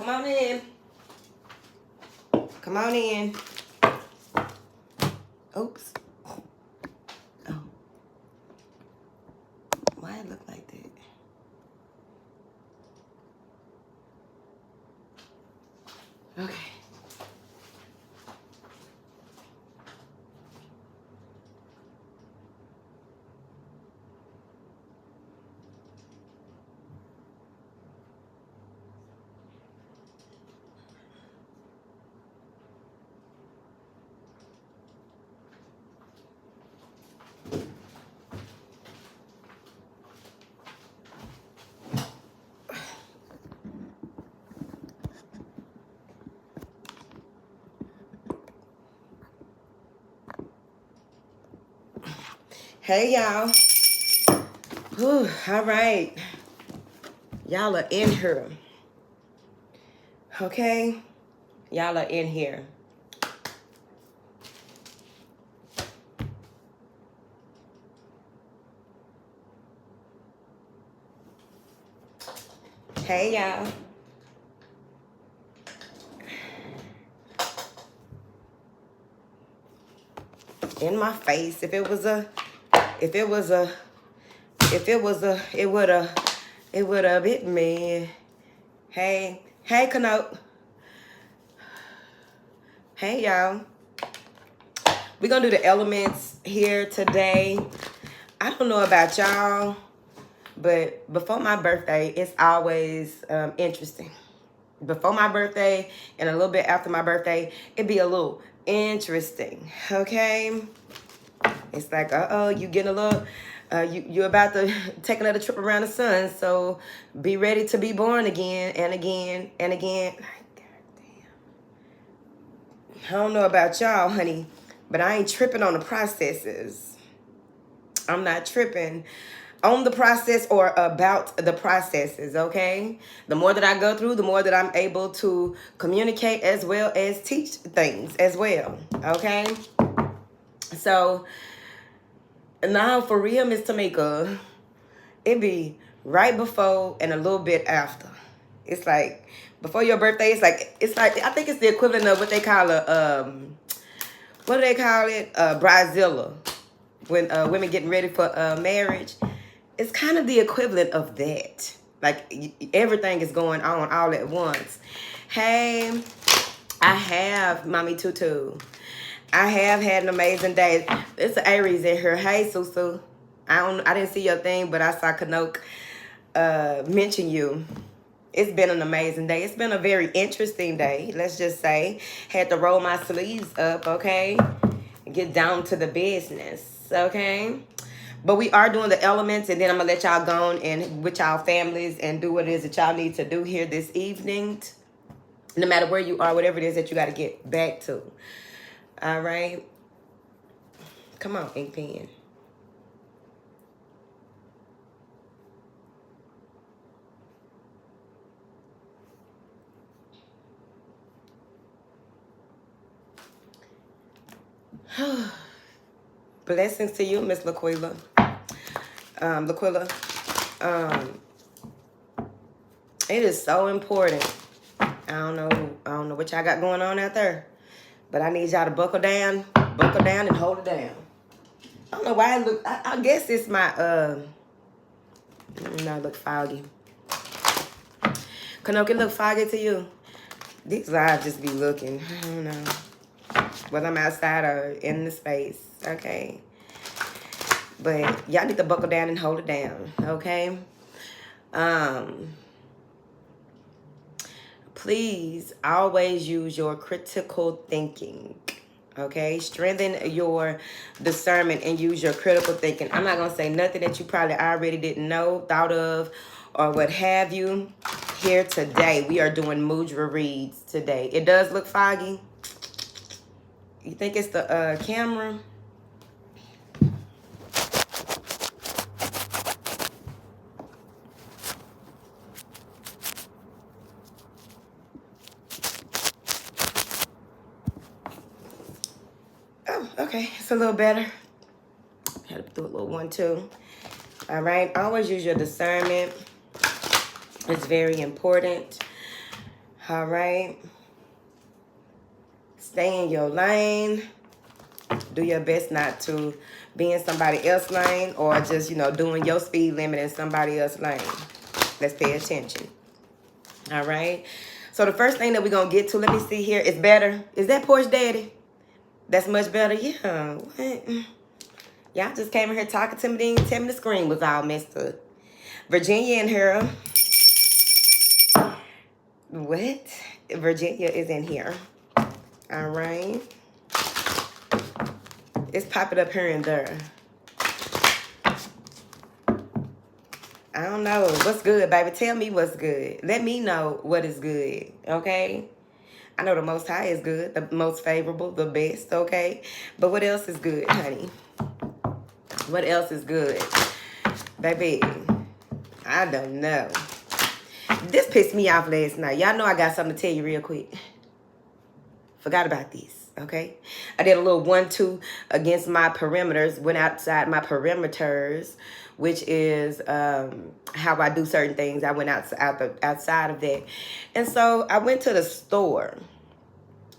Come on in. Come on in. Oops. Oh. Why it look like that? Okay. Hey, y'all. Whew, all right. Y'all are in here. Okay? Y'all are in here. Hey, y'all. In my face. It would have hit me. Hey, Kanote. Hey, y'all. We're gonna do the elements here today. I don't know about y'all, but before my birthday, it's always interesting. Before my birthday and a little bit after my birthday, it'd be a little interesting, okay? It's like, you getting a little, you're about to take another trip around the sun, so be ready to be born again and again and again. I don't know about y'all, honey, but I ain't tripping on the processes. I'm not tripping on the process or about the processes, okay? The more that I go through, the more that I'm able to communicate as well as teach things as well, okay? So now for real, Miss Tamika, it be right before and a little bit after. It's like before your birthday, it's like I think it's the equivalent of what they call what do they call it? Bridezilla. When women getting ready for marriage. It's kind of the equivalent of that. Like everything is going on all at once. Hey, I have Mommy Tutu. I have had an amazing day. It's an Aries in here. Hey, Susu. I didn't see your thing, but I saw Kanoke mention you. It's been an amazing day. It's been a very interesting day, let's just say. Had to roll my sleeves up, okay? Get down to the business, okay? But we are doing the elements, and then I'm going to let y'all go on and with y'all families and do what it is that y'all need to do here this evening. No matter where you are, whatever it is that you got to get back to. All right? Come on, ink pen. Blessings to you, Miss Laquila. It is so important. I don't know what y'all got going on out there, but I need y'all to buckle down and hold it down. I don't know why it look. I guess it's my no, it look foggy. Kanoke, it look foggy to you? These lives just be looking. I don't know. Whether I'm outside or in the space, okay? But y'all need to buckle down and hold it down, okay? Please always use your critical thinking, okay? Strengthen your discernment and use your critical thinking. I'm not going to say nothing that you probably already didn't know, thought of, or what have you. Here today, we are doing MUDRA reads today. It does look foggy. You think it's the camera? Oh, okay. It's a little better. Had to do a little 1, 2. All right. Always use your discernment. It's very important. All right. Stay in your lane. Do your best not to be in somebody else's lane or just, you know, doing your speed limit in somebody else's lane. Let's pay attention. All right. So the first thing that we're going to get to, let me see here, is better. Is that Porch Daddy? That's much better. Yeah. What? Y'all just came in here talking to me, then you tell me the screen was all messed up. Virginia in here. What? Virginia is in here. All right. It's popping up here and there. I don't know. What's good, baby? Tell me what's good. Let me know what is good, okay? I know the Most High is good, the most favorable, the best, okay? But what else is good, honey? What else is good? Baby, I don't know. This pissed me off last night. Y'all know I got something to tell you real quick. Forgot about this, okay? I did a little 1-2 against my perimeters, went outside my perimeters, which is how I do certain things. I went outside of that. And so I went to the store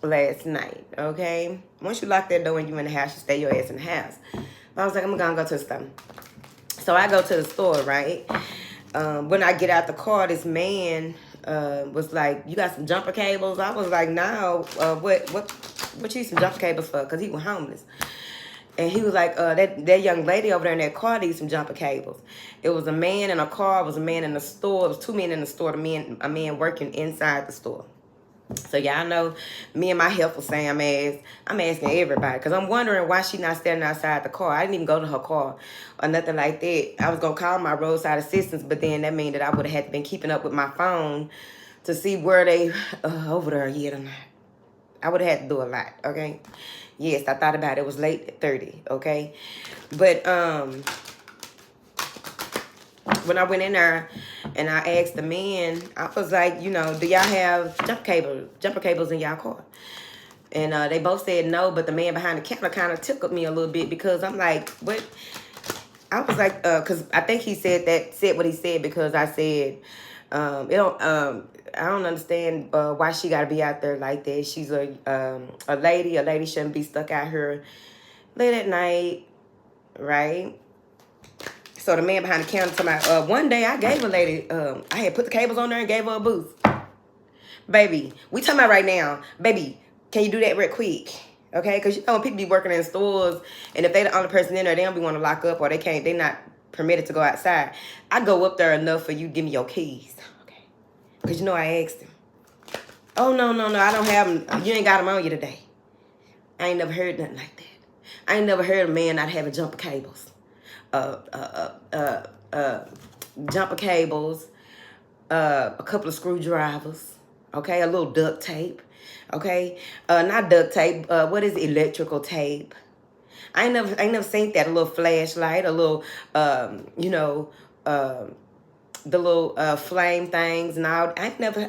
last night, okay? Once you lock that door and you in the house, you stay your ass in the house. I was like, I'm gonna go to the store. So I go to the store, right? When I get out the car, this man was like, you got some jumper cables? I was like, no, what you need some jumper cables for? Because he was homeless. And he was like, that young lady over there in that car needs some jumper cables. It was a man in a car, it was a man in the store, it was 2 men in the store, a man working inside the store. So y'all know me and my helpful Sam ass, I'm asking everybody because I'm wondering why she not standing outside the car. I didn't even go to her car or nothing like that. I was going to call my roadside assistance, but then that mean that I would have had to been keeping up with my phone to see where they over there yet or not. I would have had to do a lot, okay? Yes, I thought about it. It was late at 30, okay? But when I went in there and I asked the man, I was like, you know, do y'all have jumper cables in y'all car? And they both said no, but the man behind the counter kind of tickled me a little bit because I'm like, what? I was like, because I think he said what he said because I said, I don't understand why she got to be out there like that. She's a lady. A lady shouldn't be stuck out here late at night, right? So the man behind the counter told me, one day I gave a lady, I had put the cables on there and gave her a boost. Baby, we talking about right now. Baby, can you do that real quick? Okay, because you know when people be working in stores and if they the only person in there, they don't be want to lock up or they not permitted to go outside. I go up there enough for you to give me your keys. Okay, because you know I asked him. Oh, no, I don't have them. You ain't got them on you today. I ain't never heard nothing like that. I ain't never heard a man not having jumper cables. Jumper cables, a couple of screwdrivers, okay, a little duct tape, okay, not duct tape, what is it? Electrical tape. I ain't never seen that. A little flashlight, a little, the little flame things and all. I ain't never.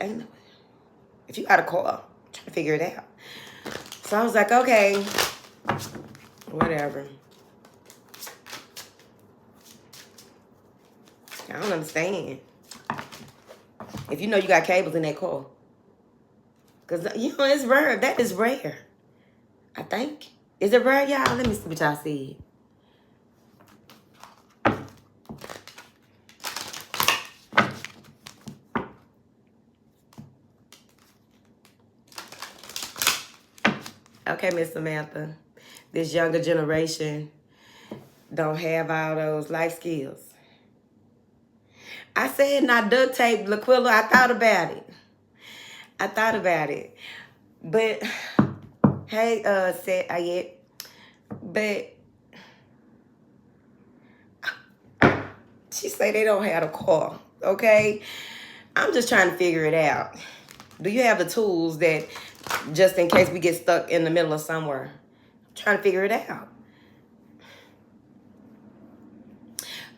If you got a car, I'm trying to figure it out. So I was like, okay, whatever. I don't understand. If you know you got cables in that car. Because, you know, it's rare. That is rare. I think. Is it rare, y'all? Let me see what y'all see. Okay, Miss Samantha. This younger generation don't have all those life skills. I said not duct tape, Laquilla. I thought about it. But, hey, said Ayet. But, she say they don't have a car, okay? I'm just trying to figure it out. Do you have the tools that, just in case we get stuck in the middle of somewhere? I'm trying to figure it out.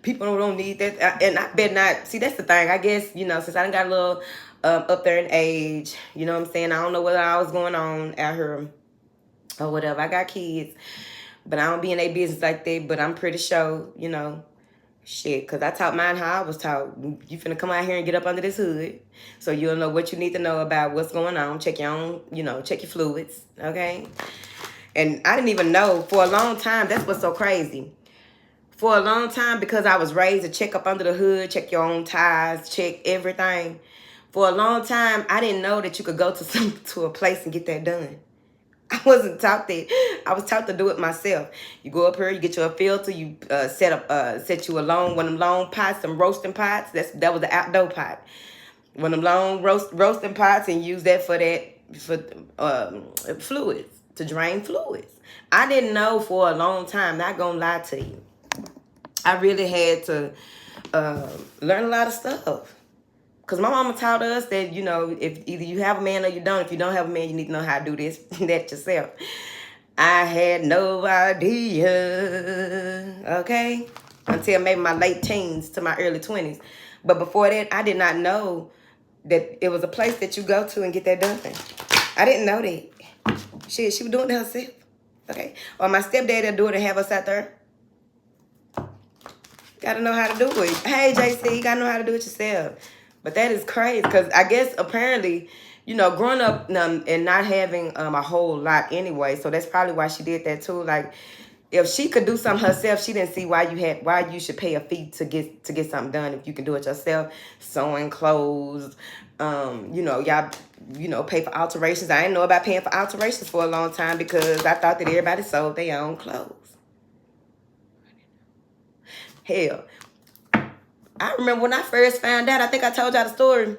People don't need that. And I bet not. See, that's the thing. I guess, you know, since I done got a little up there in age, you know what I'm saying? I don't know what all was going on out here or whatever. I got kids, but I don't be in their business like that. But I'm pretty sure, you know, Shit, because I taught mine how I was taught. You finna come out here and get up under this hood. So you'll know what you need to know about what's going on. Check your own, check your fluids, okay? And I didn't even know for a long time. That's what's so crazy. For a long time, because I was raised to check up under the hood, check your own ties, check everything. For a long time, I didn't know that you could go to a place and get that done. I wasn't taught that. I was taught to do it myself. You go up here, you get you a filter, you set you a one of them long pots, some roasting pots. That was the outdoor pot. One of them long roasting pots, and use that for fluids, to drain fluids. I didn't know for a long time, not gonna lie to you. I really had to learn a lot of stuff. Because my mama taught us that, if either you have a man or you don't. If you don't have a man, you need to know how to do this, that yourself. I had no idea, okay? Until maybe my late teens to my early 20s. But before that, I did not know that it was a place that you go to and get that done. I didn't know that. Shit, she was doing it herself, okay? Or my stepdad would do it and have us out there. Gotta know how to do it. Hey, JC, you gotta know how to do it yourself. But that is crazy, because I guess apparently, growing up and not having a whole lot anyway, so that's probably why she did that too. Like, if she could do something herself, she didn't see why you should pay a fee to get something done if you can do it yourself. Sewing clothes, y'all, pay for alterations. I didn't know about paying for alterations for a long time because I thought that everybody sold their own clothes. Hell, I remember when I first found out, I think I told y'all the story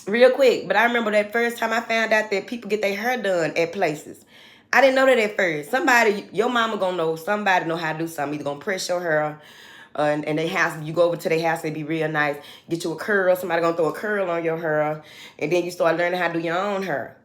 real quick, but I remember that first time I found out that people get their hair done at places. I didn't know that at first. Your mama gonna know, somebody know how to do something. Either gonna press your hair, and they house, you go over to their house and be real nice. Get you a curl, somebody gonna throw a curl on your hair, and then you start learning how to do your own hair.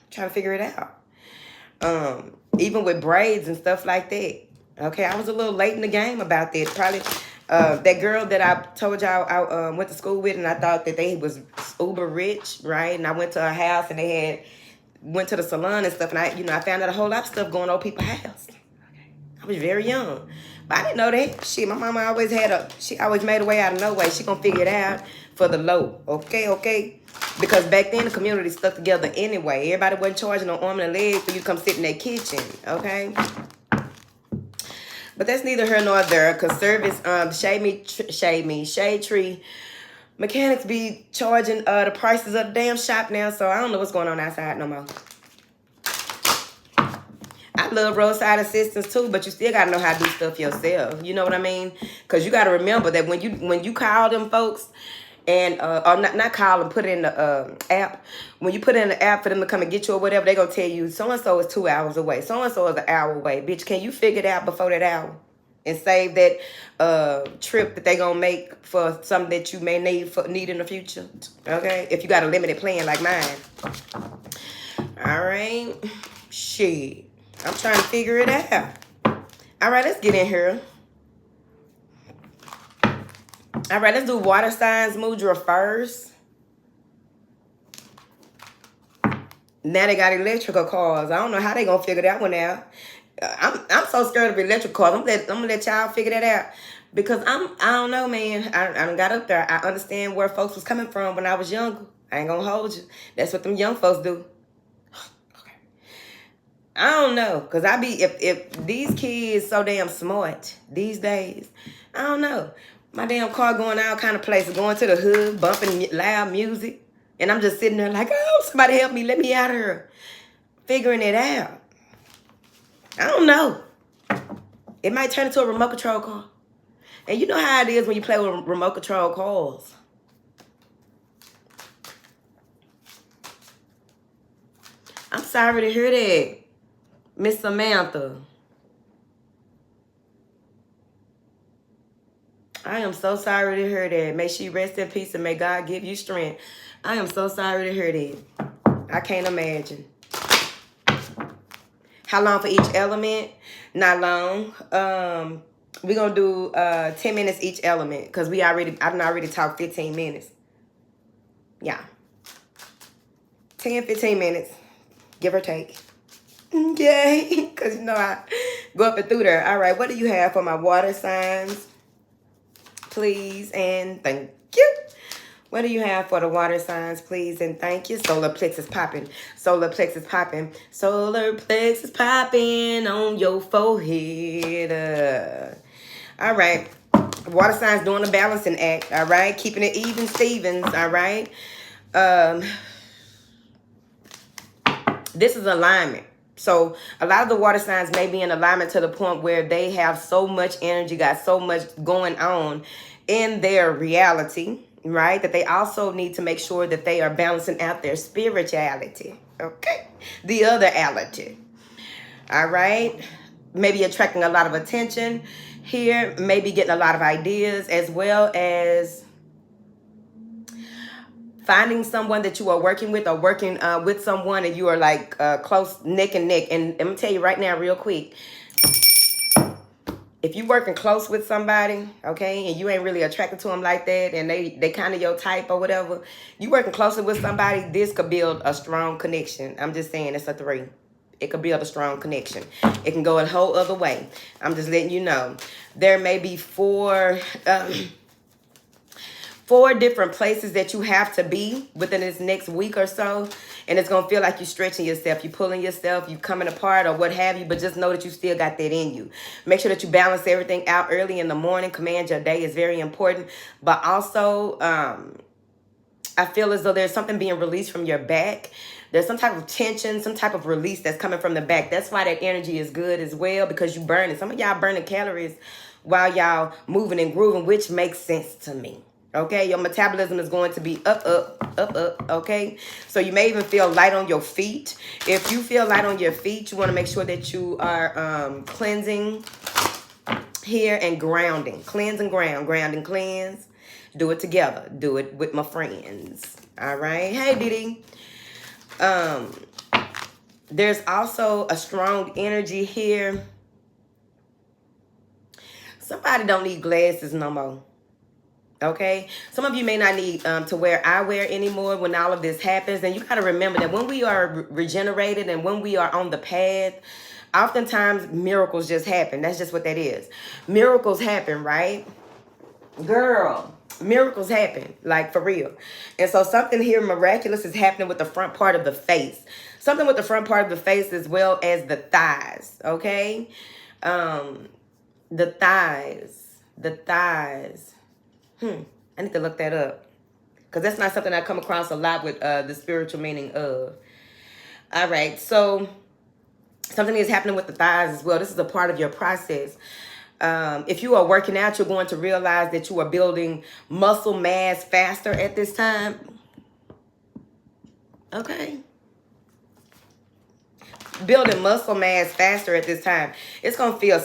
Trying to figure it out. Even with braids and stuff like that. Okay, I was a little late in the game about that. Probably that girl that I told y'all I went to school with, and I thought that they was uber rich, right? And I went to her house, and they went to the salon and stuff, and I found out a whole lot of stuff going on people's house. I was very young, but I didn't know that. Shit, my mama always she always made a way out of no way. She gonna figure it out for the low, okay? Because back then the community stuck together anyway. Everybody wasn't charging no arm and a leg for you to come sit in their kitchen, okay? But that's neither here nor there, because service, Shade Tree mechanics be charging the prices of the damn shop now, so I don't know what's going on outside no more. I love roadside assistance too, but you still gotta know how to do stuff yourself. You know what I mean? Because you gotta remember that when you call them folks, and or not call them, put it in the app. When you put in the app for them to come and get you or whatever, they gonna tell you so-and-so is 2 hours away. So-and-so is an hour away. Bitch, can you figure it out before that hour? And save that trip that they gonna make for something that you may need in the future. Okay? If you got a limited plan like mine. All right. Shit. I'm trying to figure it out. All right, let's get in here. All right, let's do water signs MUDRA first. Now they got electrical cars. I don't know how they gonna figure that one out. I'm so scared of electric cars. I'm gonna let y'all figure that out, because I don't know, man. I done got up there. I understand where folks was coming from when I was younger. I ain't gonna hold you. That's what them young folks do. Okay. I don't know, cause if these kids so damn smart these days, I don't know. My damn car going all kind of places, going to the hood, bumping loud music. And I'm just sitting there like, oh, somebody help me. Let me out of here. Figuring it out. I don't know. It might turn into a remote control car. And you know how it is when you play with remote control cars. I'm sorry to hear that, Miss Samantha. I am so sorry to hear that. May she rest in peace and may God give you strength. I am so sorry to hear that. I can't imagine. How long for each element? Not long. We're going to do 10 minutes each element, because I've already talked 15 minutes. Yeah. 10, 15 minutes. Give or take. Yay. Because, I go up and through there. All right. What do you have for my water signs? please, and thank you. What do you have for the water signs, please, and thank you? Solar plexus popping. Solar plexus popping. Solar plexus popping on your forehead. All right. Water signs doing a balancing act. All right. Keeping it even, Stevens. All right. This is alignment. So a lot of the water signs may be in alignment to the point where they have so much energy, got so much going on in their reality, right? That they also need to make sure that they are balancing out their spirituality, okay? The other ality, all right? Maybe attracting a lot of attention here, maybe getting a lot of ideas, as well as finding someone that you are working with, or working with someone and you are like close neck and neck. And I'm gonna tell you right now real quick, if you working close with somebody, okay, and you ain't really attracted to them like that, and they kind of your type or whatever, you working closely with somebody, this could build a strong connection. I'm just saying, it's a 3. It could build a strong connection. It can go a whole other way. I'm just letting you know. There may be 4 different places that you have to be within this next week or so. And it's going to feel like you're stretching yourself. You're pulling yourself. You're coming apart or what have you. But just know that you still got that in you. Make sure that you balance everything out early in the morning. Command your day is very important. But also, I feel as though there's something being released from your back. There's some type of tension, some type of release that's coming from the back. That's why that energy is good as well, because you burning. Some of y'all burning calories while y'all moving and grooving, which makes sense to me. Okay, your metabolism is going to be up, okay? So you may even feel light on your feet. If you feel light on your feet, you want to make sure that you are cleansing here and grounding. Cleanse and ground. Ground and cleanse. Do it together. Do it with my friends. All right? Hey, Didi. There's also a strong energy here. Somebody don't need glasses no more. Okay, some of you may not need to wear eyewear anymore when all of this happens. And you got to remember that when we are regenerated and when we are on the path, oftentimes miracles just happen. That's just what that is. Miracles happen, right? Girl, miracles happen, like for real. And so something here miraculous is happening with the front part of the face. Something with the front part of the face as well as the thighs, okay? The thighs. I need to look that up, because that's not something I come across a lot with the spiritual meaning of. All right, so something is happening with the thighs as well. This is a part of your process. If you are working out, you're going to realize that you are building muscle mass faster at this time. Okay. Building muscle mass faster at this time. It's going to feel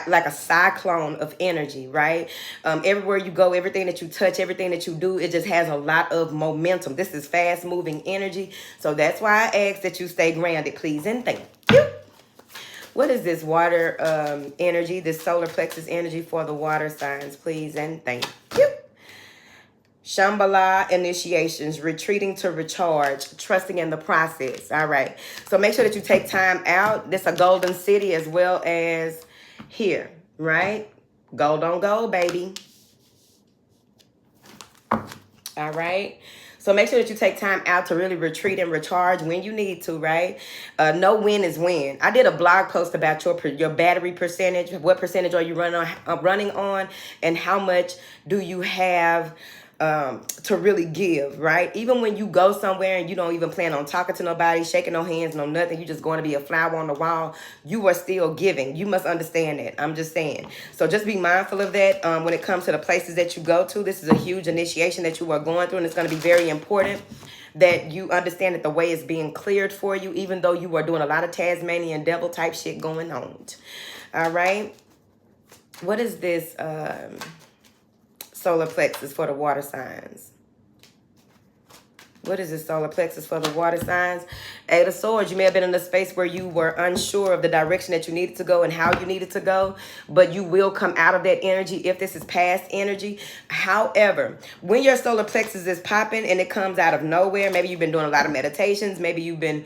like a cyclone of energy, right? Everywhere you go, everything that you touch, everything that you do, it just has a lot of momentum. This is fast moving energy. So that's why I ask that you stay grounded, please, and thank you. What is this water energy, this solar plexus energy for the water signs, please, and thank you. Shambhala initiations, retreating to recharge, trusting in the process. All right. So make sure that you take time out. This is a golden city as well as here, right? Gold on gold, baby. All right. So make sure that you take time out to really retreat and recharge when you need to, right? Know when is when. I did a blog post about your battery percentage. What percentage are you running on, and how much do you have to really give, right? Even when you go somewhere and you don't even plan on talking to nobody, shaking no hands, no nothing, you're just going to be a flower on the wall, you are still giving. You must understand that. I'm just saying. So just be mindful of that when it comes to the places that you go to. This is a huge initiation that you are going through, and it's going to be very important that you understand that the way is being cleared for you, even though you are doing a lot of Tasmanian devil type shit going on. All right. What is this? Solar plexus for the water signs. What is this solar plexus for the water signs? 8 of Swords. You may have been in a space where you were unsure of the direction that you needed to go and how you needed to go, but you will come out of that energy if this is past energy. However, when your solar plexus is popping and it comes out of nowhere, maybe you've been doing a lot of meditations, maybe you've been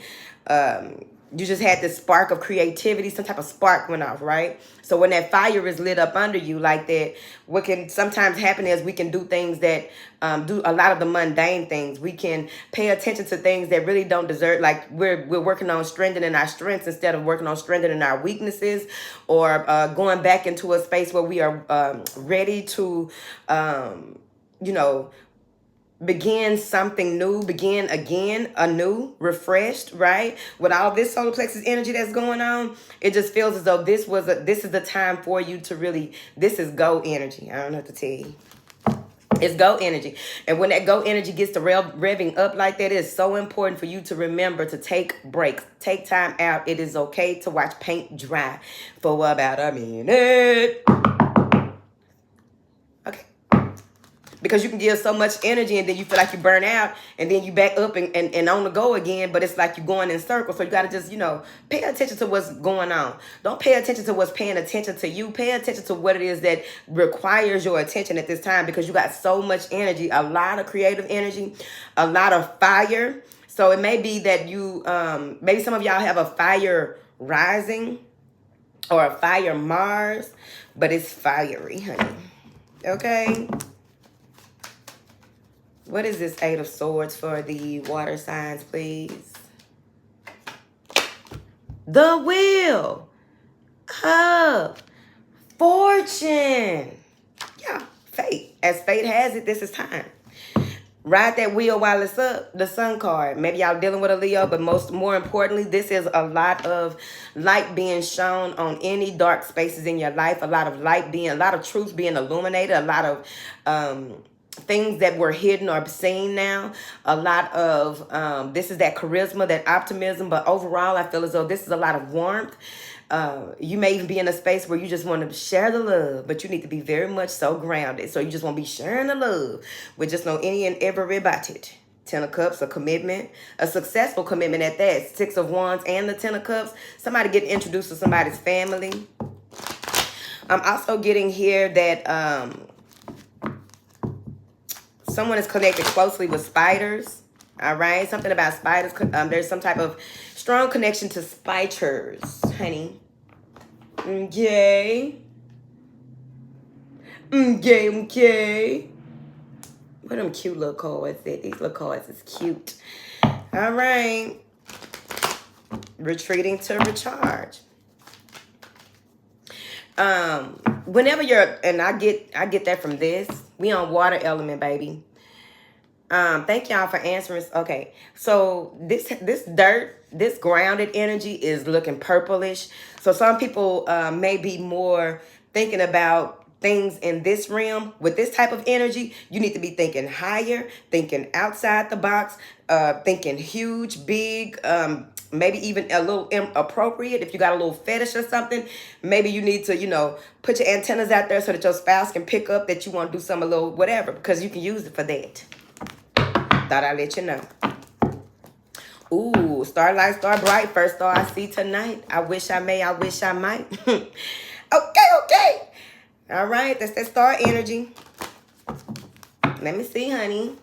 you just had this spark of creativity, some type of spark went off, right? So when that fire is lit up under you like that, what can sometimes happen is we can do things that do a lot of the mundane things. We can pay attention to things that really don't deserve, like we're working on strengthening our strengths instead of working on strengthening our weaknesses, or going back into a space where we are ready to, you know, begin something new, begin again, anew, refreshed, right? With all this solar plexus energy that's going on, it just feels as though this is the time for you to really, this is go energy. I don't know what to tell you. It's go energy. And when that go energy gets to revving up like that, it's so important for you to remember to take breaks. Take time out. It is okay to watch paint dry for about a minute. Okay. Because you can give so much energy and then you feel like you burn out and then you back up and on the go again, but it's like you're going in circles. So you got to just, you know, pay attention to what's going on. Don't pay attention to what's paying attention to you. Pay attention to what it is that requires your attention at this time, because you got so much energy, a lot of creative energy, a lot of fire. So it may be that you, maybe some of y'all have a fire rising or a fire Mars, but it's fiery, honey. Okay. What is this Eight of Swords for the water signs, please? The Wheel of Fortune. Yeah, fate. As fate has it, this is time. Ride that wheel while it's up. The Sun card. Maybe y'all dealing with a Leo, but more importantly, this is a lot of light being shown on any dark spaces in your life. A lot of truth being illuminated. A lot of things that were hidden or seen now. A lot of this is that charisma, that optimism, but overall I feel as though this is a lot of warmth. You may even be in a space where you just want to share the love, but you need to be very much so grounded. So you just want to be sharing the love with just know any and everybody. Ten of Cups, a commitment, a successful commitment at that. Six of Wands and the Ten of Cups. Somebody getting introduced to somebody's family. I'm also getting here that someone is connected closely with spiders. All right. Something about spiders. There's some type of strong connection to spiders, honey. Okay. Okay. What them cute little cards at? These little cards is cute. All right. Retreating to recharge. Whenever you're, and I get that from this. We on water element, baby. Thank y'all for answering. Okay, so this dirt, this grounded energy is looking purplish. So some people may be more thinking about things in this realm. With this type of energy, you need to be thinking higher, thinking outside the box, thinking huge, big, maybe even a little inappropriate. If you got a little fetish or something, maybe you need to, you know, put your antennas out there so that your spouse can pick up that you want to do some a little whatever, because you can use it for that. Thought I'd let you know. Ooh, starlight, star bright, first star I see tonight. I wish I may, I wish I might. Okay. All right, that's that star energy. Let me see, honey.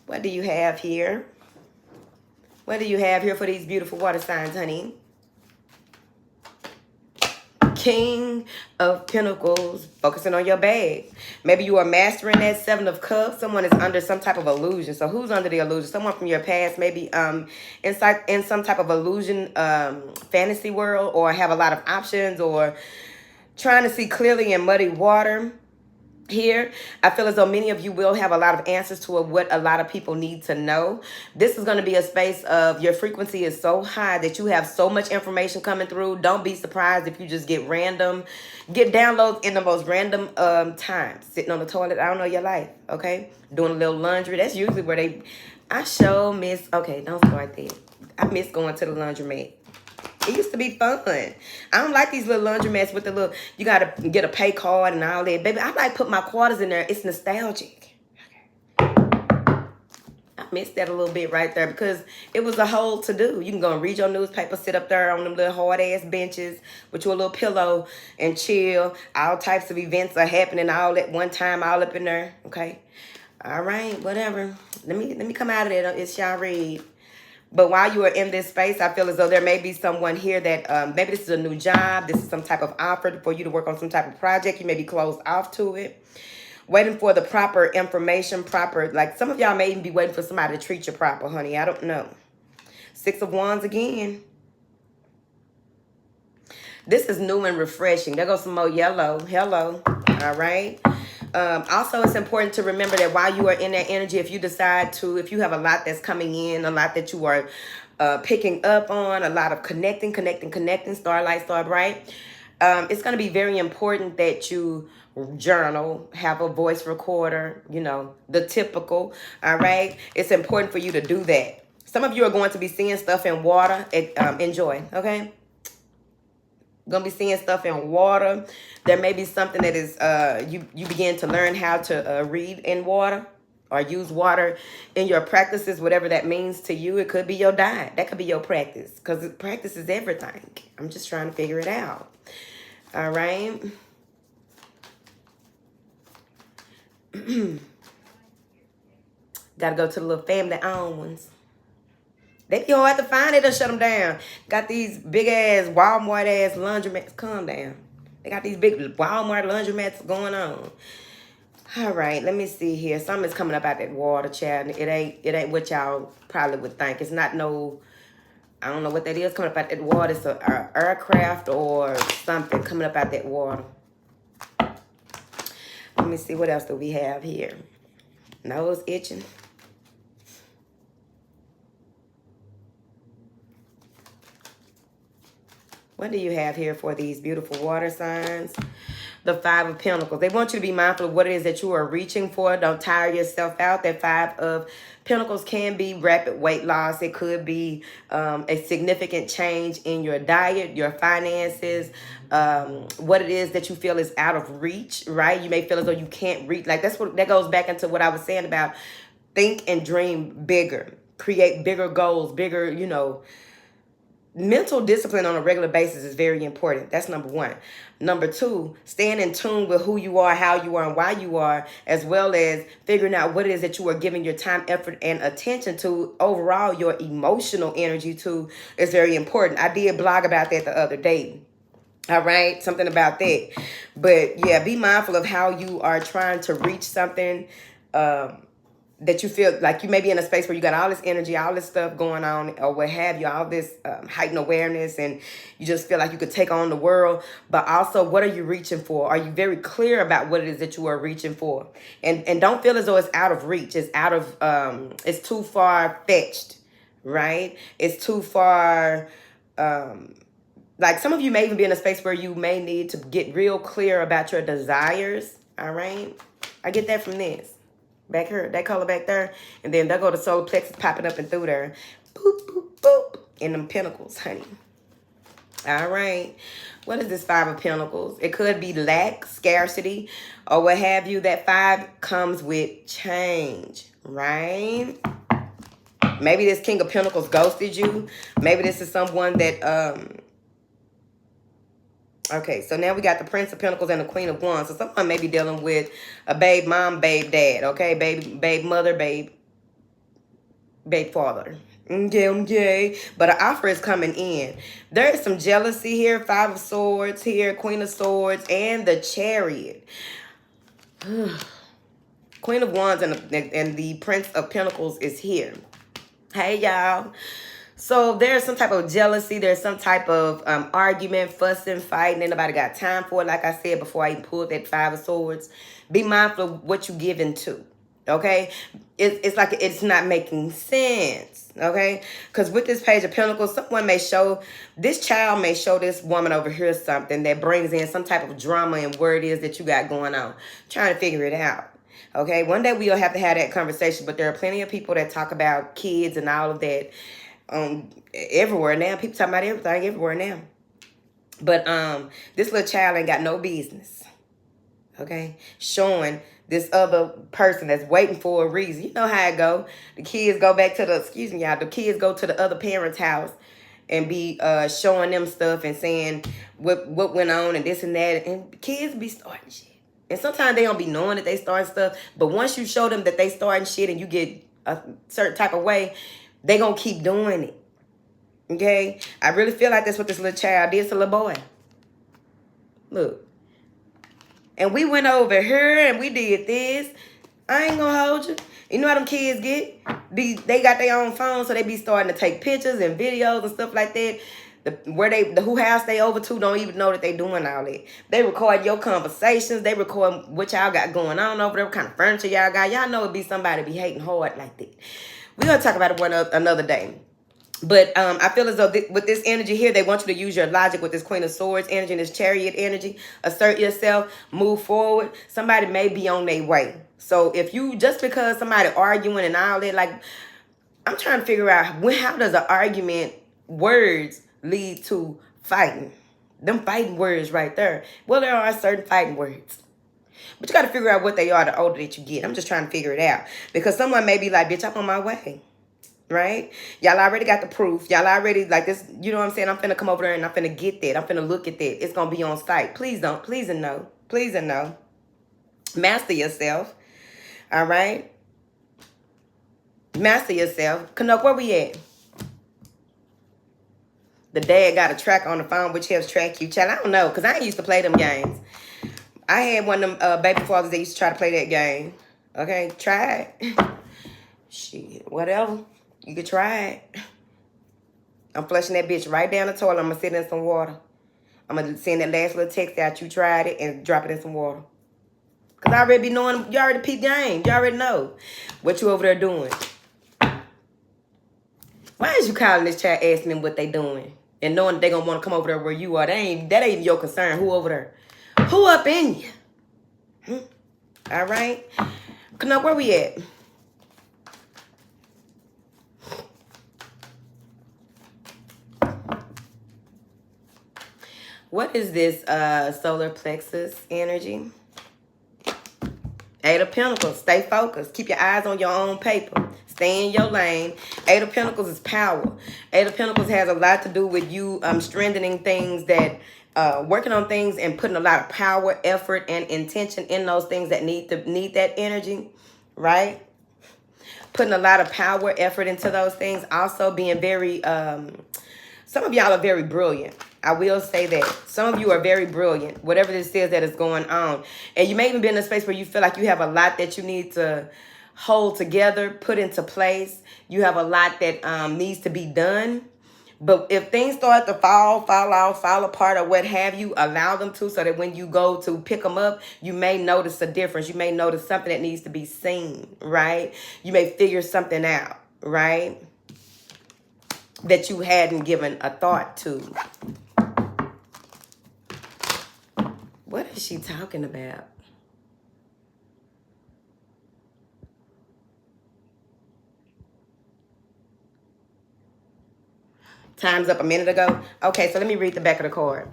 What do you have here? What do you have here for these beautiful water signs, honey? King of Pentacles, focusing on your bag. Maybe you are mastering that Seven of Cups. Someone is under some type of illusion. So who's under the illusion? Someone from your past, maybe in some type of illusion fantasy world, or have a lot of options, or trying to see clearly in muddy water. Here, I feel as though many of you will have a lot of answers to what a lot of people need to know. This is going to be a space of your frequency is so high that you have so much information coming through. Don't be surprised if you just get downloads in the most random times. Sitting on the toilet, I don't know your life, okay? Doing a little laundry. That's usually where I miss, okay, don't start there. I miss going to the laundromat. It used to be fun. I don't like these little laundromats with the little, you got to get a pay card and all that. Baby, I like put my quarters in there. It's nostalgic. Okay. I missed that a little bit right there because it was a whole to-do. You can go and read your newspaper, sit up there on them little hard-ass benches with your little pillow and chill. All types of events are happening all at one time, all up in there. Okay. All right, whatever. Let me come out of there. It's y'all read. But while you are in this space, I feel as though there may be someone here that maybe this is a new job. This is some type of offer for you to work on some type of project. You may be closed off to it. Waiting for the proper information, like some of y'all may even be waiting for somebody to treat you proper, honey. I don't know. 6 of Wands again. This is new and refreshing. There goes some more yellow. Hello. All right. Also, it's important to remember that while you are in that energy, if you decide to, if you have a lot that's coming in, a lot that you are picking up on, a lot of connecting, starlight, star bright, it's going to be very important that you journal, have a voice recorder, you know, the typical. All right. It's important for you to do that. Some of you are going to be seeing stuff in water. Enjoy. Okay. Gonna be seeing stuff in water. There may be something that is you begin to learn how to read in water or use water in your practices, whatever that means to you. It could be your diet. That could be your practice, because practice is everything. I'm just trying to figure it out. All right. Gotta go to the little family owned ones. They be hard to find. They done shut them down. Got these big ass Walmart ass laundromats. Calm down. They got these big Walmart laundromats going on. All right, let me see here. Something's coming up out that water, child. It ain't what y'all probably would think. It's not no, I don't know what that is coming up out that water. It's an aircraft or something coming up out that water. Let me see, what else do we have here? Nose itching. What do you have here for these beautiful water signs? The 5 of Pentacles. They want you to be mindful of what it is that you are reaching for. Don't tire yourself out. That 5 of Pentacles can be rapid weight loss. It could be a significant change in your diet, your finances, what it is that you feel is out of reach, right? You may feel as though you can't reach. Like that goes back into what I was saying about think and dream bigger. Create bigger goals, bigger, you know. Mental discipline on a regular basis is very important. That's number 1. Number 2, staying in tune with who you are, how you are, and why you are, as well as figuring out what it is that you are giving your time, effort, and attention to. Overall, your emotional energy too is very important. I did blog about that the other day. All right, something about that. But yeah, be mindful of how you are trying to reach something that you feel like you may be in a space where you got all this energy, all this stuff going on, or what have you, all this heightened awareness, and you just feel like you could take on the world. But also, what are you reaching for? Are you very clear about what it is that you are reaching for? And don't feel as though it's out of reach. It's out of, it's too far fetched, right? It's too far, like some of you may even be in a space where you may need to get real clear about your desires, all right? I get that from this. Back here, that color back there. And then there go the solar plexus popping up and through there. Boop, boop, boop. In them pentacles, honey. All right. What is this 5 of Pentacles? It could be lack, scarcity, or what have you. That 5 comes with change, right? Maybe this King of Pentacles ghosted you. Maybe this is someone that... Okay, so now we got the Prince of Pentacles and the Queen of Wands. So someone may be dealing with a babe mom, babe dad, okay? Babe mother, babe father. Okay. But an offer is coming in. There is some jealousy here. 5 of Swords here, Queen of Swords, and the Chariot. Queen of Wands and the Prince of Pentacles is here. Hey, y'all. So there's some type of jealousy. There's some type of argument, fussing, fighting. Ain't nobody got time for it. Like I said before I even pulled that 5 of Swords. Be mindful of what you give into. Okay? It's like it's not making sense. Okay? Because with this Page of Pentacles, this child may show this woman over here something that brings in some type of drama and where it is that you got going on. Trying to figure it out. Okay? One day we'll have to have that conversation. But there are plenty of people that talk about kids and all of that. Everywhere now. People talking about everything everywhere now. But this little child ain't got no business. Okay? Showing this other person that's waiting for a reason. You know how it go. The kids go back to the kids go to the other parent's house and be showing them stuff and saying what went on and this and that. And kids be starting shit. And sometimes they don't be knowing that they starting stuff. But once you show them that they starting shit and you get a certain type of way, They gonna keep doing it. Okay? I really feel like that's what this little child did to little boy. Look. And we went over here and we did this. I ain't gonna hold you. You know how them kids get? They got their own phone, so they be starting to take pictures and videos and stuff like that. The who house they over to don't even know that they doing all that. They record your conversations. They record what y'all got going on over there, what kind of furniture y'all got. Y'all know it be somebody be hating hard like that. We're gonna talk about it another day. But I feel as though with this energy here, they want you to use your logic with this Queen of Swords energy and this Chariot energy. Assert yourself, move forward. Somebody may be on their way. So if you, just because somebody arguing and all that, like, I'm trying to figure out how does an argument, words lead to fighting? Them fighting words right there. Well, there are certain fighting words. But you got to figure out what they are the older that you get. I'm just trying to figure it out. Because someone may be like, bitch, I'm on my way. Right? Y'all already got the proof. Y'all already, like this, you know what I'm saying? I'm finna come over there and I'm finna get that. I'm finna look at that. It's gonna be on site. Please don't. Please and no. Please and no. Master yourself. All right? Master yourself. Canuck, where we at? The dad got a track on the phone which helps track you. Child, I don't know, because I ain't used to play them games. I had one of them baby fathers that used to try to play that game. Okay? Try it. Shit. Whatever. You could try it. I'm flushing that bitch right down the toilet. I'm going to sit in some water. I'm going to send that last little text out. You tried it and drop it in some water. Because I already be knowing. You already peep game. You already know what you over there doing. Why is you calling this child asking them what they doing? And knowing they going to want to come over there where you are. That ain't your concern. Who over there? Who up in you? All right? Now, where we at? What is this solar plexus energy? Eight of Pentacles. Stay focused. Keep your eyes on your own paper. Stay in your lane. Eight of Pentacles is power. Eight of Pentacles has a lot to do with you strengthening things that, working on things and putting a lot of power, effort, and intention in those things that need that energy, right? Putting a lot of power, effort into those things. Also being very, some of y'all are very brilliant. I will say that. Some of you are very brilliant, whatever this is that is going on. And you may even be in a space where you feel like you have a lot that you need to hold together, put into place. You have a lot that needs to be done. But if things start to fall off, fall apart, or what have you, allow them to, so that when you go to pick them up, you may notice a difference. You may notice something that needs to be seen, right? You may figure something out, right? That you hadn't given a thought to. What is she talking about? Time's up a minute ago. Okay, so let me read the back of the card.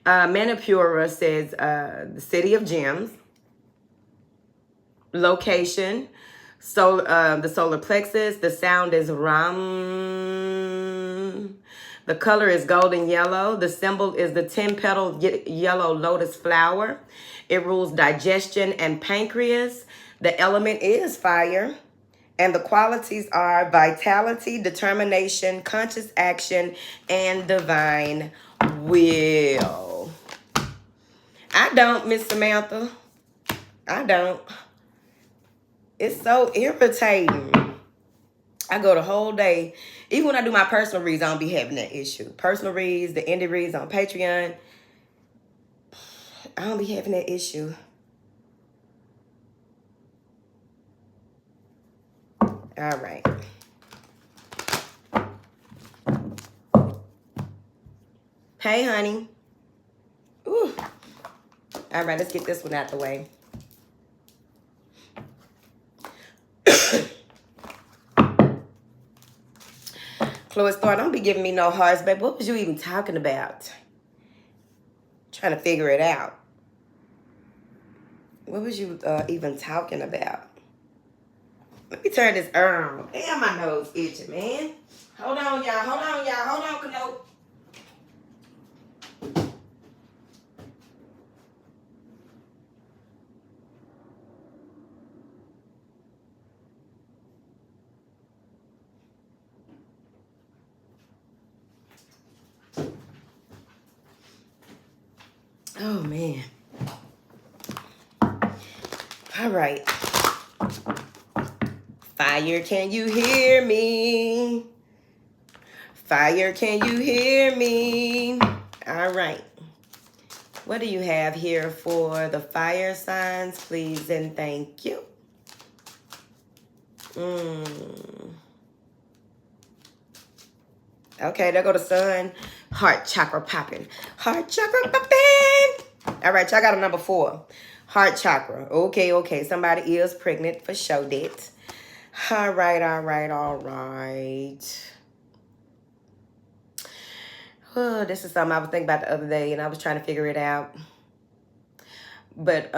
Manipura says the City of Gems. Location. The solar plexus. The sound is Ram. The color is golden yellow. The symbol is the 10-petal yellow lotus flower. It rules digestion and pancreas. The element is fire. And the qualities are vitality, determination, conscious action, and divine will. I don't, Miss Samantha. I don't. It's so irritating. I go the whole day. Even when I do my personal reads, I don't be having that issue. Personal reads, the indie reads on Patreon, I don't be having that issue. All right. Hey, honey. Ooh. All right, let's get this one out the way. Chloe Star, don't be giving me no hearts, babe. What was you even talking about? Trying to figure it out. What was you even talking about? Let me turn this on. Damn, my nose itching, man. Hold on, y'all. Hold on, y'all. Hold on, Kano. Oh, man. All right. Fire, can you hear me? Fire, can you hear me? All right. What do you have here for the fire signs, please and thank you? Okay, there go the sun. Heart chakra popping. Heart chakra popping. All right, y'all got a number 4. Heart chakra. Okay. Somebody is pregnant for sure that. All right. Oh, this is something I was thinking about the other day, and I was trying to figure it out. But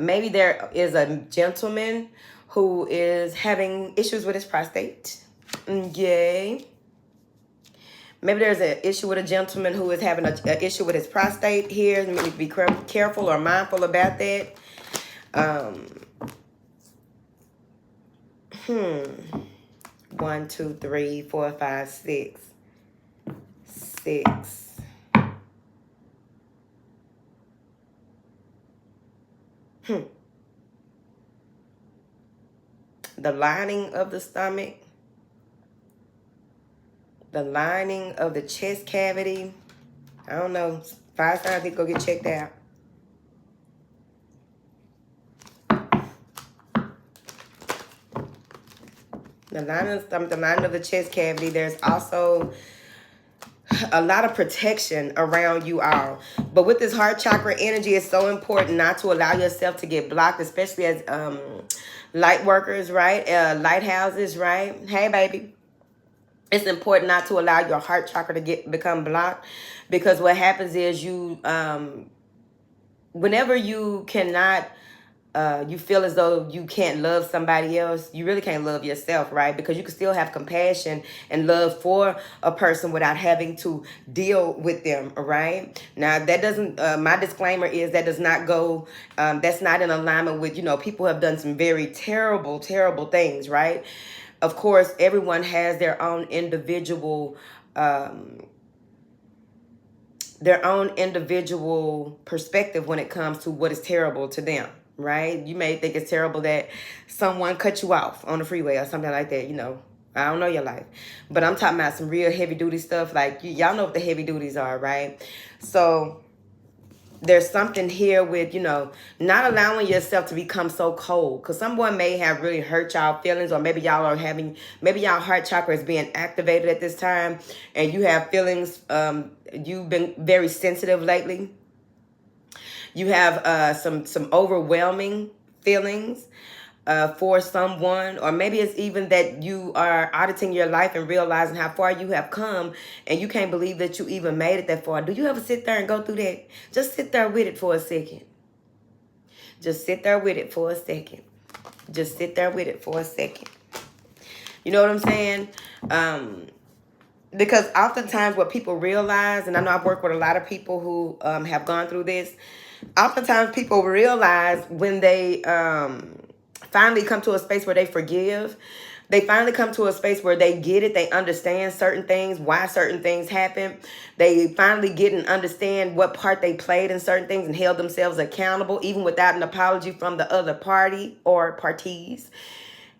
maybe there is a gentleman who is having issues with his prostate. Yay. Maybe there's an issue with a gentleman who is having an issue with his prostate here. You need to be careful or mindful about that. 1, 2, 3, 4, 5, 6. 6. The lining of the stomach. The lining of the chest cavity. I don't know. 5 signs need to go get checked out. The lining of the stomach, the lining of the chest cavity. There's also a lot of protection around you all. But with this heart chakra energy, it's so important not to allow yourself to get blocked, especially as light workers, right? Lighthouses, right? Hey, baby. It's important not to allow your heart chakra to become blocked, because what happens is you, whenever you cannot, you feel as though you can't love somebody else, you really can't love yourself, right? Because you can still have compassion and love for a person without having to deal with them, right? Now, that doesn't, my disclaimer is that does not go, that's not in alignment with, people have done some very terrible, terrible things, right? Of course, everyone has their own individual perspective when it comes to what is terrible to them, right? You may think it's terrible that someone cut you off on the freeway or something like that, I don't know your life. But I'm talking about some real heavy duty stuff. Like, y'all know what the heavy duties are, right? So there's something here with, not allowing yourself to become so cold. Because someone may have really hurt y'all feelings, or maybe y'all heart chakra is being activated at this time, and you have feelings, you've been very sensitive lately. You have some overwhelming feelings for someone, or maybe it's even that you are auditing your life and realizing how far you have come, and you can't believe that you even made it that far. Do you ever sit there and go through that? Just sit there with it for a second. Just sit there with it for a second. Just sit there with it for a second. You know what I'm saying? Because oftentimes what people realize, and I know I've worked with a lot of people who have gone through this, oftentimes people realize when they finally come to a space where they forgive, they finally come to a space where they get it, they understand certain things, why certain things happen. They finally get and understand what part they played in certain things and held themselves accountable, even without an apology from the other party or parties.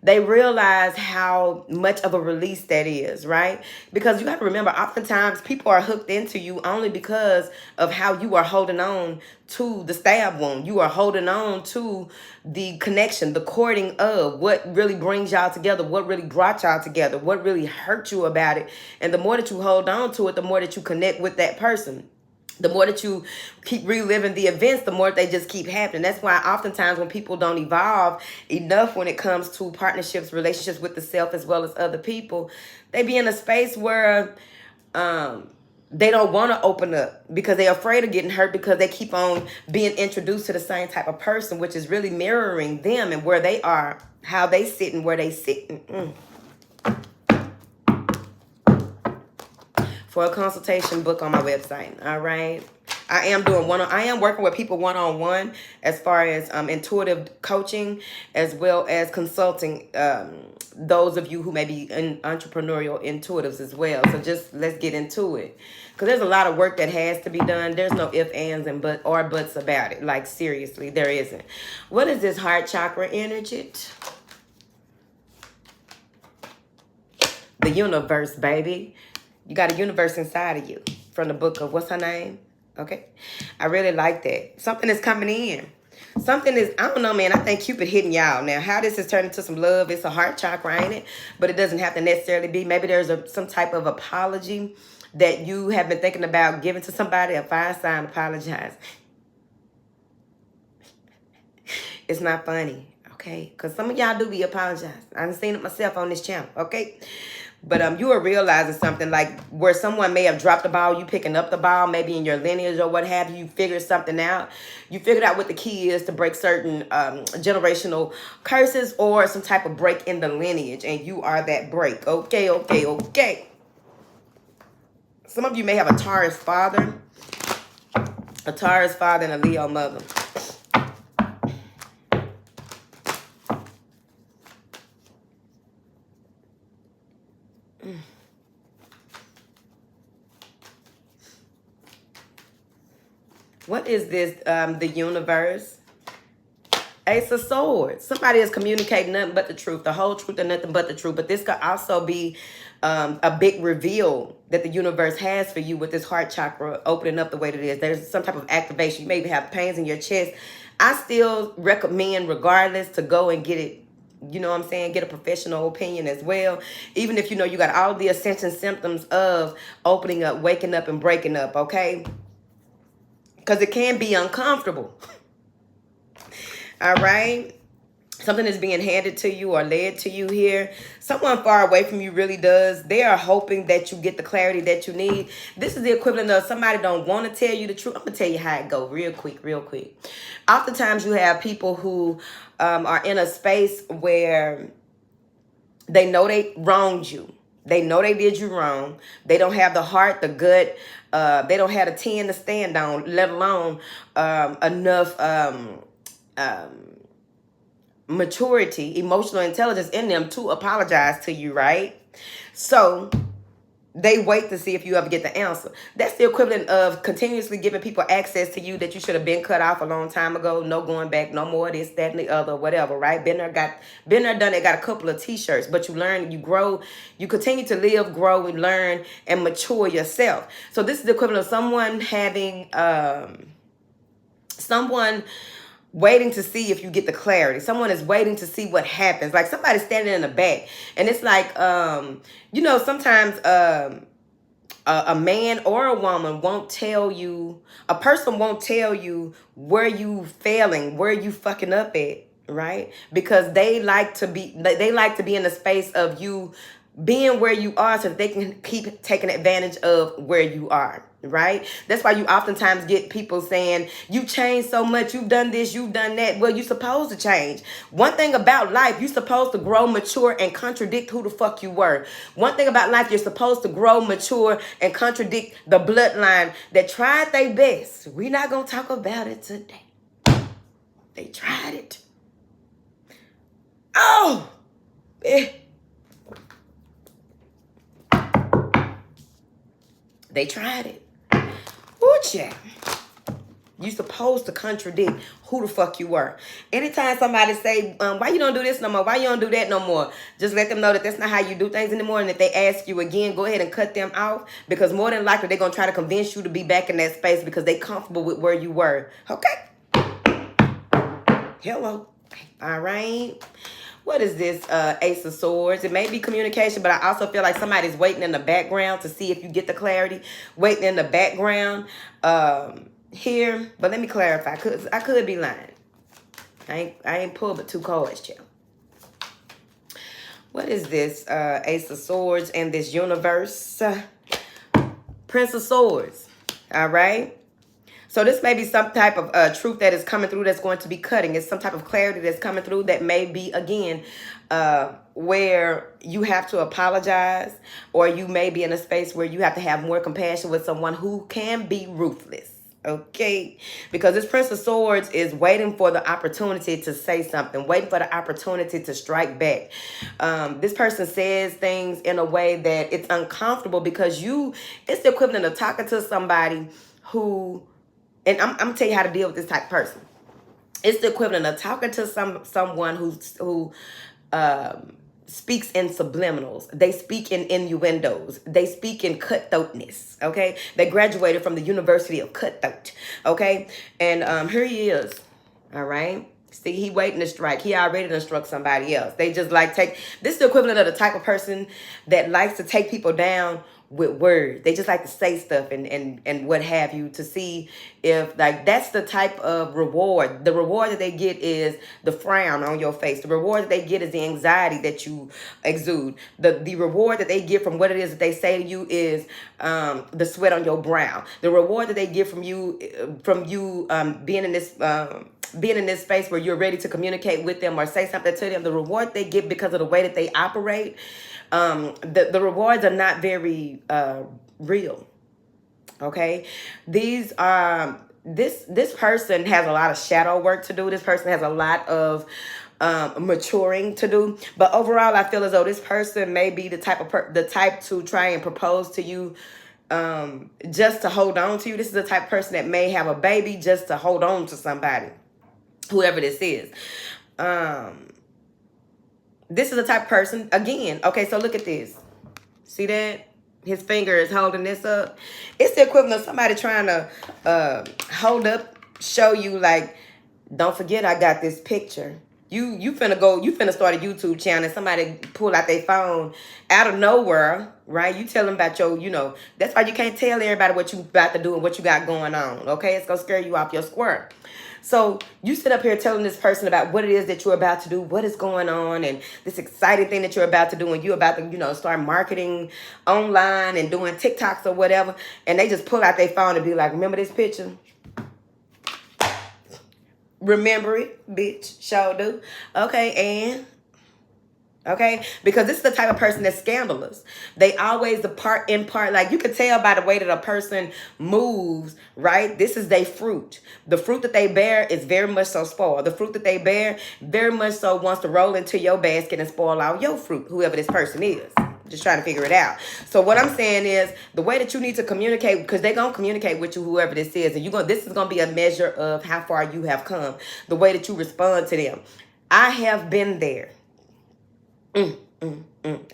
They realize how much of a release that is, right? Because you have to remember, oftentimes people are hooked into you only because of how you are holding on to the stab wound. You are holding on to the connection, the courting of what really brings y'all together, what really brought y'all together, what really hurt you about it. And the more that you hold on to it, the more that you connect with that person. The more that you keep reliving the events, the more they just keep happening. That's why oftentimes when people don't evolve enough when it comes to partnerships, relationships with the self as well as other people, they be in a space where they don't want to open up because they're afraid of getting hurt, because they keep on being introduced to the same type of person, which is really mirroring them and where they are, how they sit and where they sit. For a consultation, book on my website. All right. I am doing I am working with people one-on-one as far as intuitive coaching, as well as consulting those of you who may be in entrepreneurial intuitives as well. So just let's get into it, because there's a lot of work that has to be done. There's no ifs, ands, and buts about it. Like, seriously, there isn't. What is this heart chakra energy? The universe, baby. You got a universe inside of you, from the book of, what's her name? Okay. I really like that. Something is coming in. Something is, I don't know, man. I think Cupid hitting y'all. Now, how this is turned into some love, it's a heart chakra, ain't it? But it doesn't have to necessarily be. Maybe there's some type of apology that you have been thinking about giving to somebody. A fine sign, apologize. It's not funny, okay? Because some of y'all do be apologizing. I've seen it myself on this channel, okay? But you are realizing something, like where someone may have dropped the ball, you picking up the ball, maybe in your lineage or what have you. You figured something out. You figured out what the key is to break certain generational curses or some type of break in the lineage, and you are that break. Okay, okay, okay. Some of you may have a Taurus father, and a Leo mother. What is this? The universe. Ace of Swords. Somebody is communicating nothing but the truth, the whole truth and nothing but the truth. But this could also be a big reveal that the universe has for you with this heart chakra opening up the way that it is. There's some type of activation. You maybe have pains in your chest. I still recommend, regardless, to go and get it. You know what I'm saying? Get a professional opinion as well. Even if you know you got all the ascension symptoms of opening up, waking up, and breaking up, okay? Because it can be uncomfortable. All right? Something is being handed to you or led to you here. Someone far away from you really does. They are hoping that you get the clarity that you need. This is the equivalent of somebody don't want to tell you the truth. I'm going to tell you how it goes real quick. Oftentimes you have people who are in a space where they know they wronged you. They know they did you wrong. They don't have the heart, the gut. They don't have the 10 to stand on, let alone enough maturity, emotional intelligence in them to apologize to you, right? So they wait to see if you ever get the answer. That's the equivalent of continuously giving people access to you that you should have been cut off a long time ago. No going back, no more this, that, and the other, whatever, right? Been there, done it, got a couple of t-shirts, but you learn, you grow, you continue to live, grow, and learn, and mature yourself. So this is the equivalent of someone having, someone waiting to see if you get the clarity. Someone is waiting to see what happens. Like somebody standing in the back. And it's like, you know, sometimes a man or a woman won't tell you, a person won't tell you where you failing, where you fucking up at, right? Because they like to be in the space of you being where you are so that they can keep taking advantage of where you are, right? That's why you oftentimes get people saying, you changed so much, you've done this, you've done that. Well, you're supposed to change. One thing about life, you're supposed to grow, mature, and contradict who the fuck you were. One thing about life, you're supposed to grow, mature, and contradict the bloodline that tried their best. We're not going to talk about it today. They tried it. Oh! They tried it. Ooh, child. You supposed to contradict who the fuck you were. Anytime somebody say, why you don't do this no more? Why you don't do that no more? Just let them know that that's not how you do things anymore. And if they ask you again, go ahead and cut them off. Because more than likely, they're going to try to convince you to be back in that space because they comfortable with where you were. Okay? Hello. All right. What is this Ace of Swords? It may be communication, but I also feel like somebody's waiting in the background to see if you get the clarity. Waiting in the background here. But let me clarify. I could be lying. I ain't pulled but 2 cards, child. What is this Ace of Swords and this universe? Prince of Swords. All right. So this may be some type of truth that is coming through that's going to be cutting. It's some type of clarity that's coming through that may be, again, where you have to apologize, or you may be in a space where you have to have more compassion with someone who can be ruthless. Okay, because this Prince of Swords is waiting for the opportunity to say something, waiting for the opportunity to strike back. This person says things in a way that it's uncomfortable because it's the equivalent of talking to somebody who, and I'm gonna tell you how to deal with this type of person. It's the equivalent of talking to someone who speaks in subliminals. They speak in innuendos. They speak in cutthroatness. Okay, they graduated from the University of Cutthroat. Okay, and here he is. All right. See, he waiting to strike. He already done struck somebody else. They just like this is the equivalent of the type of person that likes to take people down with words. They just like to say stuff and what have you to see if like that's the type of reward. The reward that they get is the frown on your face. The reward that they get is the anxiety that you exude. The reward that they get from what it is that they say to you is the sweat on your brow. The reward that they get from you being in this space where you're ready to communicate with them or say something to them, the reward they get because of the way that they operate, the rewards are not very real. Okay, these are this person has a lot of shadow work to do. This person has a lot of maturing to do. But overall, I feel as though this person may be the type to try and propose to you just to hold on to you. This is the type of person that may have a baby just to hold on to somebody, whoever this is. This is the type of person, again, okay, so look at this. See that? His finger is holding this up. It's the equivalent of somebody trying to hold up, show you like, don't forget I got this picture. You finna start a YouTube channel and somebody pull out their phone out of nowhere, right? You tell them about that's why you can't tell everybody what you about to do and what you got going on, okay? It's gonna scare you off your square. So you sit up here telling this person about what it is that you're about to do, what is going on, and this exciting thing that you're about to do, and you're about to, start marketing online and doing TikToks or whatever, and they just pull out their phone and be like, remember this picture? Remember it, bitch. Sure do. Okay, and... Okay, because this is the type of person that's scandalous. They always impart, like you can tell by the way that a person moves, right? This is their fruit. The fruit that they bear is very much so spoiled. The fruit that they bear very much so wants to roll into your basket and spoil all your fruit, whoever this person is. Just trying to figure it out. So what I'm saying is the way that you need to communicate, because they're going to communicate with you, whoever this is, and this is going to be a measure of how far you have come, the way that you respond to them. I have been there.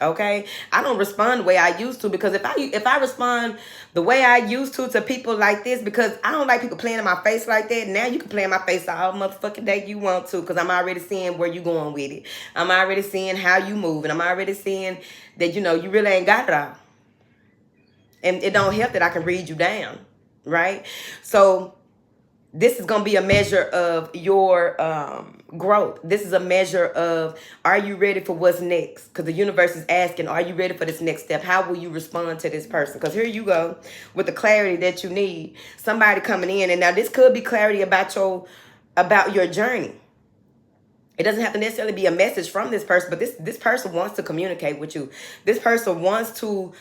Okay, I don't respond the way I used to, because if I respond the way I used to people like this, because I don't like people playing in my face like that. Now you can play in my face all motherfucking day you want to, because I'm already seeing where you going with it. I'm already seeing how you move, and I'm already seeing that you really ain't got it all. And it don't help that I can read you down, right? So this is going to be a measure of your growth. This is a measure of, are you ready for what's next? Because the universe is asking, are you ready for this next step? How will you respond to this person? Because here you go with the clarity that you need. Somebody coming in, and now this could be clarity about your journey. It doesn't have to necessarily be a message from this person, but this person wants to communicate with you. This person wants to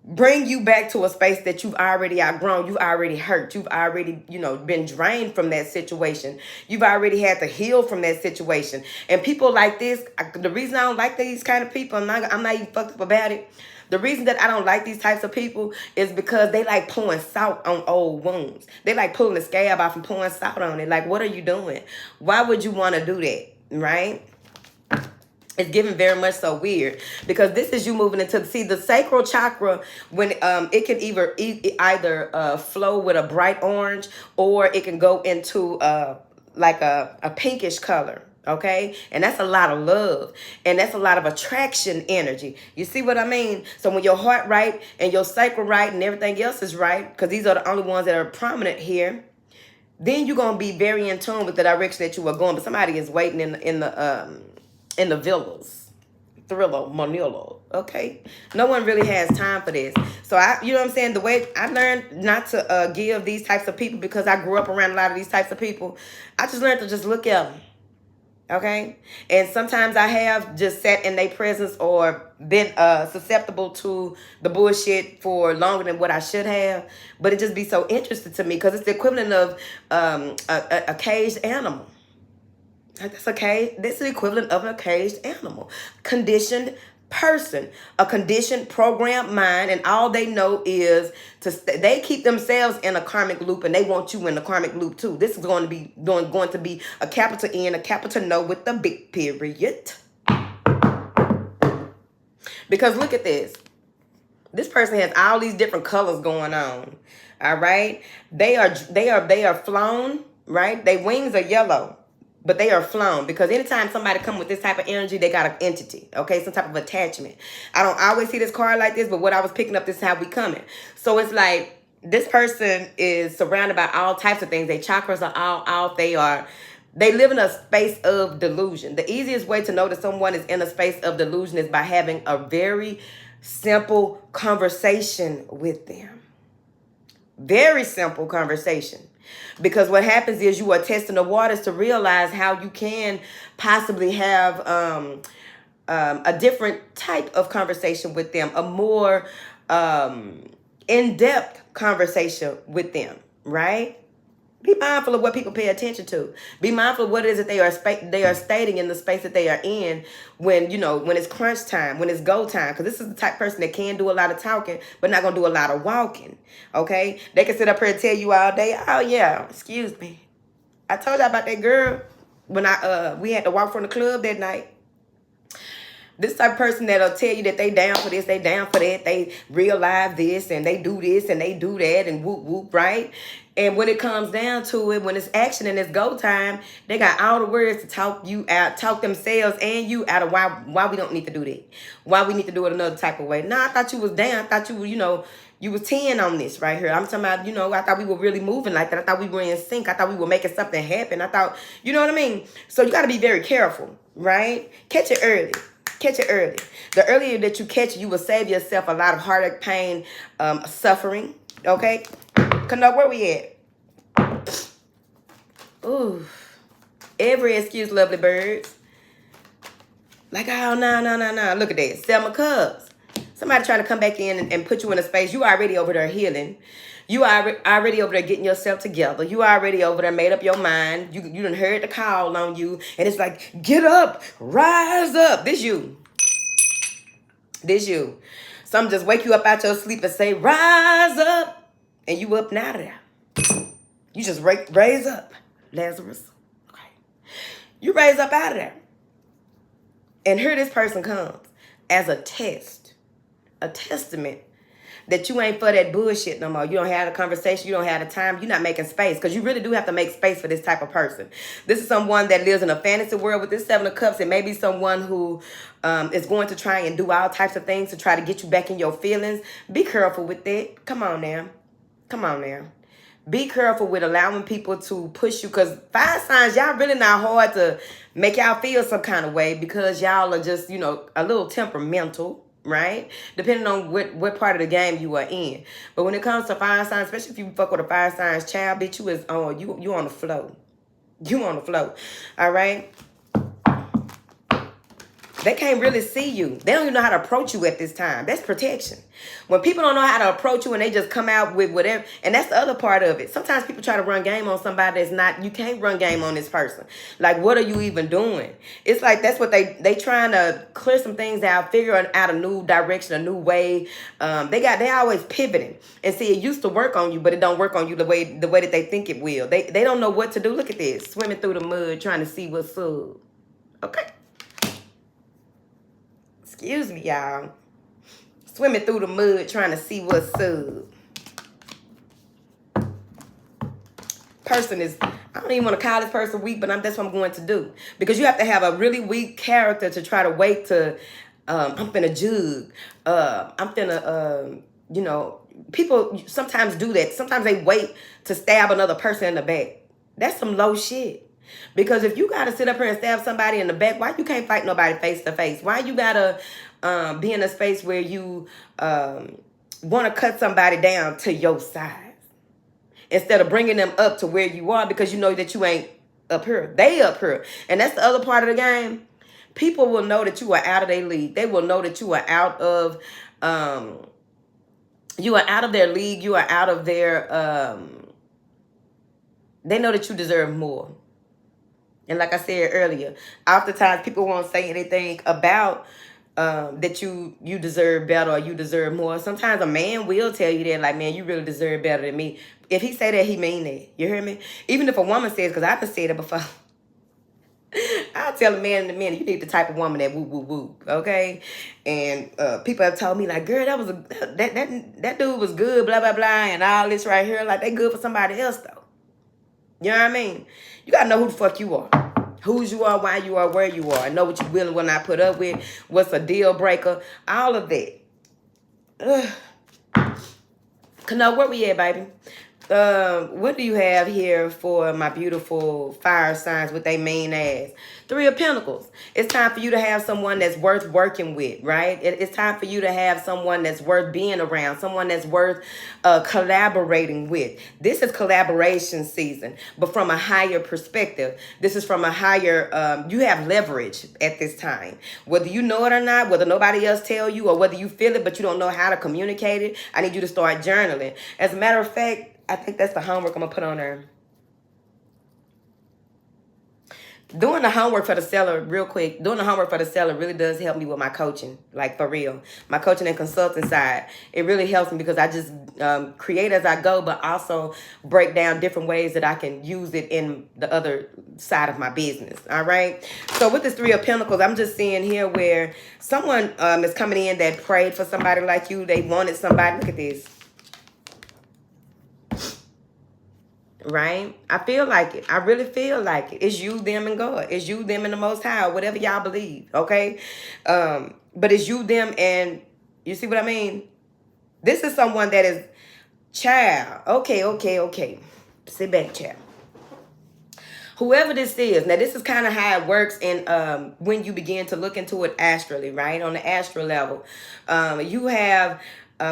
bring you back to a space that you've already outgrown. You've already hurt. You've already, been drained from that situation. You've already had to heal from that situation. And people like this, the reason I don't like these kind of people, I'm not even fucked up about it. The reason that I don't like these types of people is because they like pouring salt on old wounds. They like pulling the scab off and pouring salt on it. Like, what are you doing? Why would you want to do that? Right? It's giving very much so weird, because this is you moving into the sacral chakra, when it can either flow with a bright orange, or it can go into like a pinkish color. Okay, and that's a lot of love, and that's a lot of attraction energy. You see what I mean? So when your heart right and your sacral right and everything else is right, because these are the only ones that are prominent here, then you're gonna be very in tune with the direction that you are going. But somebody is waiting in the villas, Thriller, Manila, okay? No one really has time for this. So, you know what I'm saying? The way I learned not to give these types of people, because I grew up around a lot of these types of people, I just learned to just look at them. Okay. And sometimes I have just sat in their presence or been susceptible to the bullshit for longer than what I should have. But it just be so interesting to me because it's the equivalent of a caged animal. Like that's a cage. This is the equivalent of a caged animal. Conditioned person, a conditioned programmed mind, and all they know is they keep themselves in a karmic loop, and they want you in the karmic loop too. This is going to be a capital N, a capital No with the big period. Because look at this. This person has all these different colors going on. All right, they are flown. Right, their wings are yellow. But they are flown because anytime somebody come with this type of energy, they got an entity, okay? Some type of attachment. I don't always see this card like this, but what I was picking up, this is how we coming. So it's like this person is surrounded by all types of things. Their chakras are all out. They live in a space of delusion. The easiest way to know that someone is in a space of delusion is by having a very simple conversation with them. Very simple conversation. Because what happens is you are testing the waters to realize how you can possibly have a different type of conversation with them, a more in-depth conversation with them, right? Be mindful of what people pay attention to. Be mindful of what it is that they are stating in the space that they are in when it's crunch time, when it's go time. Because this is the type of person that can do a lot of talking, but not going to do a lot of walking. Okay? They can sit up here and tell you all day, oh yeah, excuse me. I told you about that girl when we had to walk from the club that night. This type of person that'll tell you that they down for this, they down for that, they real live this, and they do this, and they do that, and whoop, whoop, right? And when it comes down to it, when it's action and it's go time, they got all the words to talk you out, talk themselves and you out of why we don't need to do that. Why we need to do it another type of way. Nah, I thought you was down. I thought you were, you was 10 on this right here. I'm talking about, I thought we were really moving like that. I thought we were in sync. I thought we were making something happen. I thought, you know what I mean? So you got to be very careful, right? Catch it early. Catch it early. The earlier that you catch it, you will save yourself a lot of heartache, pain, suffering. Okay? Cause where we at? Ooh. Every excuse, lovely birds. Like, oh, no. Look at that. Selma Cubs. Somebody trying to come back in and put you in a space. You already over there healing. You are already over there getting yourself together. You already over there made up your mind. You done heard the call on you. And it's like, get up, rise up. This you. So I'm just wake you up out your sleep and say, rise up. And you up now there. You just raise up, Lazarus. Okay. You raise up out of there. And here this person comes as a test, a testament that you ain't for that bullshit no more. You don't have the conversation. You don't have the time. You're not making space because you really do have to make space for this type of person. This is someone that lives in a fantasy world with this 7 of Cups. It may be someone who is going to try and do all types of things to try to get you back in your feelings. Be careful with that. Come on now. Be careful with allowing people to push you because fire signs, y'all really not hard to make y'all feel some kind of way because y'all are just, a little temperamental. Right? Depending on what part of the game you are in. But when it comes to fire signs, especially if you fuck with a fire signs child, bitch, you on the flow. You on the flow. All right? They can't really see you. They don't even know how to approach you at this time. That's protection. When people don't know how to approach you and they just come out with whatever, and that's the other part of it. Sometimes people try to run game on somebody that's not, you can't run game on this person. Like, what are you even doing? It's like, that's what they trying to clear some things out, figure out a new direction, a new way. They always pivoting. And see, it used to work on you, but it don't work on you the way that they think it will. They don't know what to do. Look at this. Swimming through the mud, trying to see what's up. Okay. Excuse me, y'all. Swimming through the mud trying to see what's up. Person is, I don't even want to call this person weak, but that's what I'm going to do. Because you have to have a really weak character to try to wait to, I'm finna jug. I'm finna, people sometimes do that. Sometimes they wait to stab another person in the back. That's some low shit. Because if you gotta sit up here and stab somebody in the back, why you can't fight nobody face to face? Why you gotta be in a space where you want to cut somebody down to your size instead of bringing them up to where you are because you know that you ain't up here. They up here. And that's the other part of the game. People will know that you are out of their league. They will know that you are out of their league. You are out of their they know that you deserve more. And like I said earlier, oftentimes people won't say anything about that you deserve better or you deserve more. Sometimes a man will tell you that, like, man, you really deserve better than me. If he say that, he mean that. You hear me? Even if a woman says, because I've said it before. I'll tell a man in a minute, you need the type of woman that whoop, whoop, whoop, okay? And people have told me, like, girl, that dude was good, blah, blah, blah, and all this right here. Like, they good for somebody else, though. You know what I mean? You got to know who the fuck you are. Whose you are, why you are, where you are. And know what you will and will not put up with. What's a deal breaker. All of that. Ugh. Know where we at, baby? What do you have here for my beautiful fire signs with they mean ass? Three of Pentacles. It's time for you to have someone that's worth working with, right? It's time for you to have someone that's worth being around, someone that's worth collaborating with. This is collaboration season, but from a higher perspective. This is from a higher, you have leverage at this time. Whether you know it or not, whether nobody else tell you, or whether you feel it but you don't know how to communicate it, I need you to start journaling. As a matter of fact, I think that's the homework I'm going to put on there. Doing the homework for the seller real quick. Doing the homework for the seller really does help me with my coaching. Like, for real. My coaching and consulting side. It really helps me because I just create as I go, but also break down different ways that I can use it in the other side of my business. All right. So with this Three of Pentacles, I'm just seeing here where someone is coming in that prayed for somebody like you. They wanted somebody. Look at this. Right? I feel like it. I really feel like it. It's you, them, and God. It's you, them, and the Most High. Whatever y'all believe. Okay? But it's you, them, and you see what I mean? This is someone that is child. Okay. Sit back, child. Whoever this is. Now, this is kind of how it works in when you begin to look into it astrally, right? On the astral level. You have...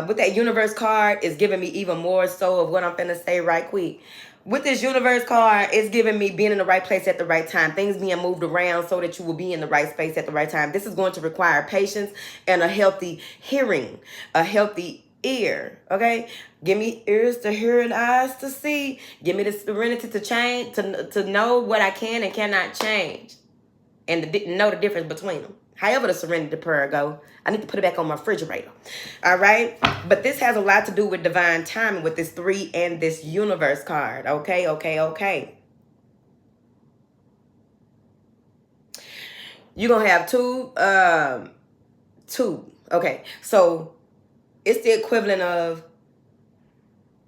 with that universe card, it's giving me even more so of what I'm finna say right quick. With this universe card, it's giving me being in the right place at the right time. Things being moved around so that you will be in the right space at the right time. This is going to require patience and a healthy hearing. A healthy ear. Okay? Give me ears to hear and eyes to see. Give me the serenity to change, to know what I can and cannot change. And to know the difference between them. However the serenity prayer go, I need to put it back on my refrigerator. All right? But this has a lot to do with divine timing with this 3 and this universe card. Okay. You're going to have two. Okay. So it's the equivalent of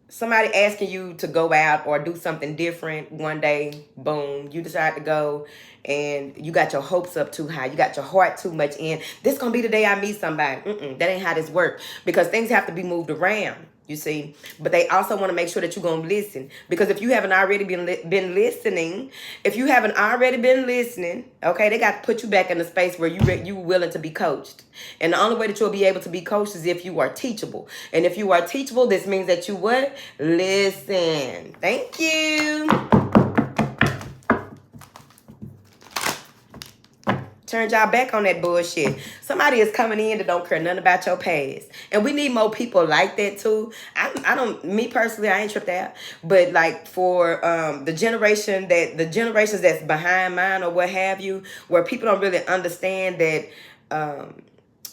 somebody asking you to go out or do something different one day. Boom. You decide to go. And you got your hopes up too high. You got your heart too much in. This gonna be the day I meet somebody. That ain't how this works. Because things have to be moved around, you see. But they also want to make sure that you're gonna listen. Because if you haven't already been listening, okay, they got to put you back in the space where you willing to be coached. And the only way that you'll be able to be coached is if you are teachable. And if you are teachable, this means that you what? Listen. Thank you. Turn y'all back on that bullshit. Somebody is coming in that don't care nothing about your past. And we need more people like that too. Me personally, I ain't tripped out. But like for the generations that's behind mine or what have you, where people don't really understand that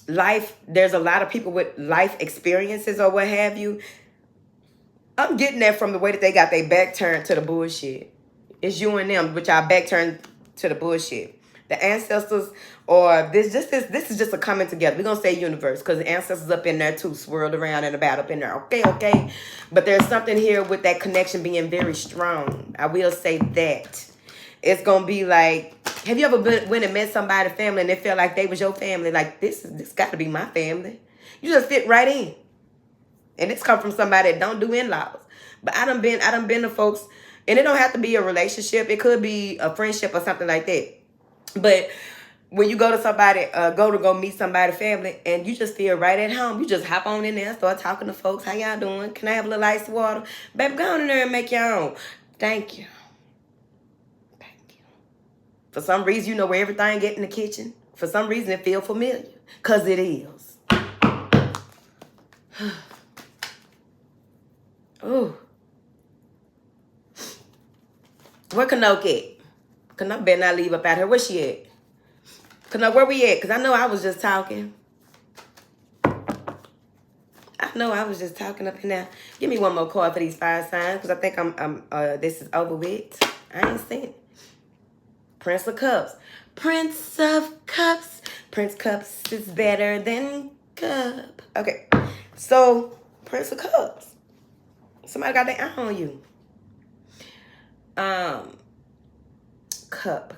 life, there's a lot of people with life experiences or what have you. I'm getting that from the way that they got their back turned to the bullshit. It's you and them, with y'all back turned to the bullshit. The ancestors, or this is just a coming together. We're going to say universe, because the ancestors up in there too, swirled around and about up in there. Okay. But there's something here with that connection being very strong. I will say that. It's going to be like, have you ever went and met somebody's family and they felt like they was your family? Like, this got to be my family. You just fit right in. And it's come from somebody that don't do in-laws. But I done been to folks, and it don't have to be a relationship. It could be a friendship or something like that. But when you go to somebody, go meet somebody's family, and you just feel right at home, you just hop on in there and start talking to folks. How y'all doing? Can I have a little ice water? Baby, go on in there and make your own. Thank you. For some reason, you know where everything get in the kitchen. For some reason, it feel familiar. Because it is. Ooh. Where Kanoke at? Kanoke better not leave up out here. Where she at? Kanoke, where we at? Because I know I was just talking. I know I was just talking up in there. Give me one more card for these fire signs. Because I think this is over with. I ain't seen it. Prince of Cups. Prince of Cups. Prince Cups is better than Cup. Okay. So, Prince of Cups. Somebody got their eye on you. Cup.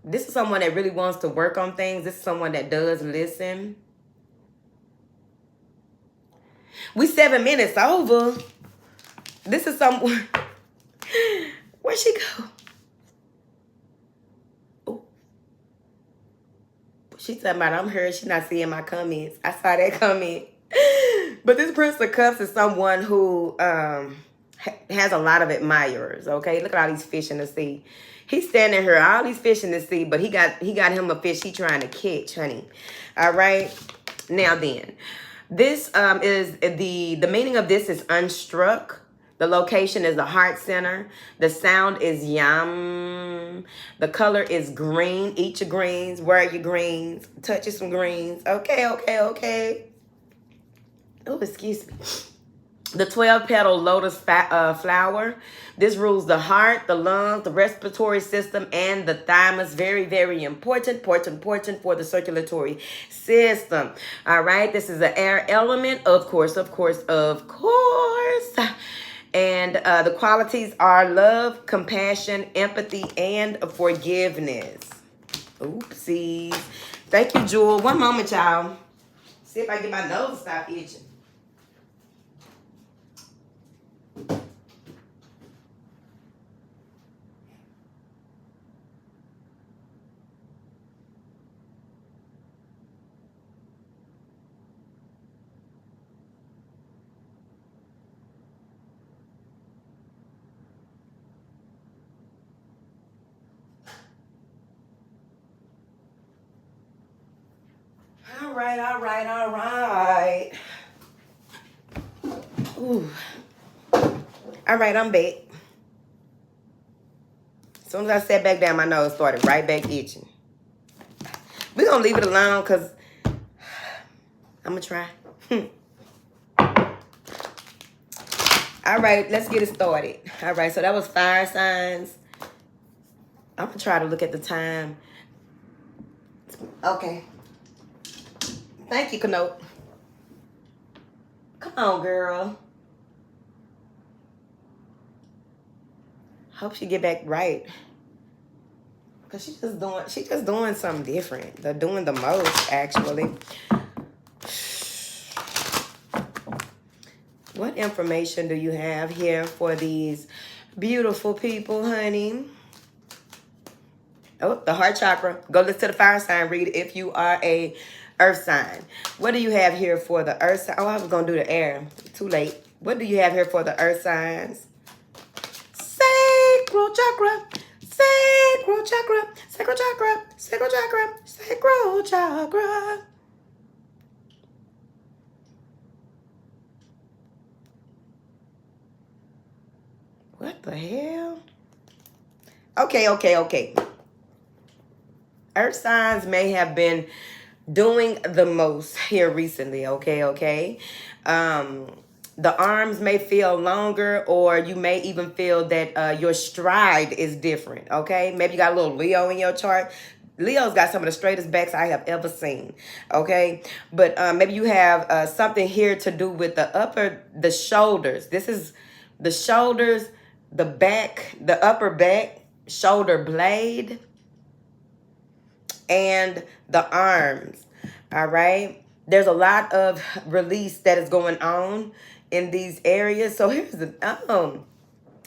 This is someone that really wants to work on things. This is someone that does listen. We 7 minutes over. This is someone. Where'd she go? Oh. She talking about I'm her. She not seeing my comments. I saw that comment. But this Prince of Cups is someone who has a lot of admirers, okay? Look at all these fish in the sea. He's standing here, all these fish in the sea, but he got him a fish he trying to catch, honey. All right? Now then, this is the meaning of this is unstruck. The location is the heart center. The sound is yum. The color is green. Eat your greens. Wear your greens. Touch some greens. Okay. Oh, excuse me. The 12-petal lotus flower. This rules the heart, the lungs, the respiratory system, and the thymus. Very, very important for the circulatory system. All right. This is an air element, of course. And the qualities are love, compassion, empathy, and forgiveness. Oopsies. Thank you, Jewel. One moment, y'all. See if I get my nose to stop itching. All right. Ooh. All right, I'm back. As soon as I sat back down, my nose started right back itching. We're going to leave it alone because I'm going to try. All right, let's get it started. All right, so that was fire signs. I'm going to try to look at the time. Okay. Thank you, Kanote. Come on, girl. Hope she get back right. Cause she's just doing something different. They're doing the most, actually. What information do you have here for these beautiful people, honey? Oh, the heart chakra. Go listen to the fire sign read if you are a earth sign. What do you have here for the earth sign? Oh, I was going to do the air. Too late. What do you have here for the earth signs? Sacral chakra. Sacral chakra. Sacral chakra. Sacral chakra. Sacral chakra. What the hell? Okay. Earth signs may have been doing the most here recently, okay? The arms may feel longer, or you may even feel that your stride is different, okay? Maybe you got a little Leo in your chart. Leo's got some of the straightest backs I have ever seen, okay? But maybe you have something here to do with the shoulders. This is the shoulders, the back, the upper back, shoulder blade, and the arms. All right, there's a lot of release that is going on in these areas. So here's the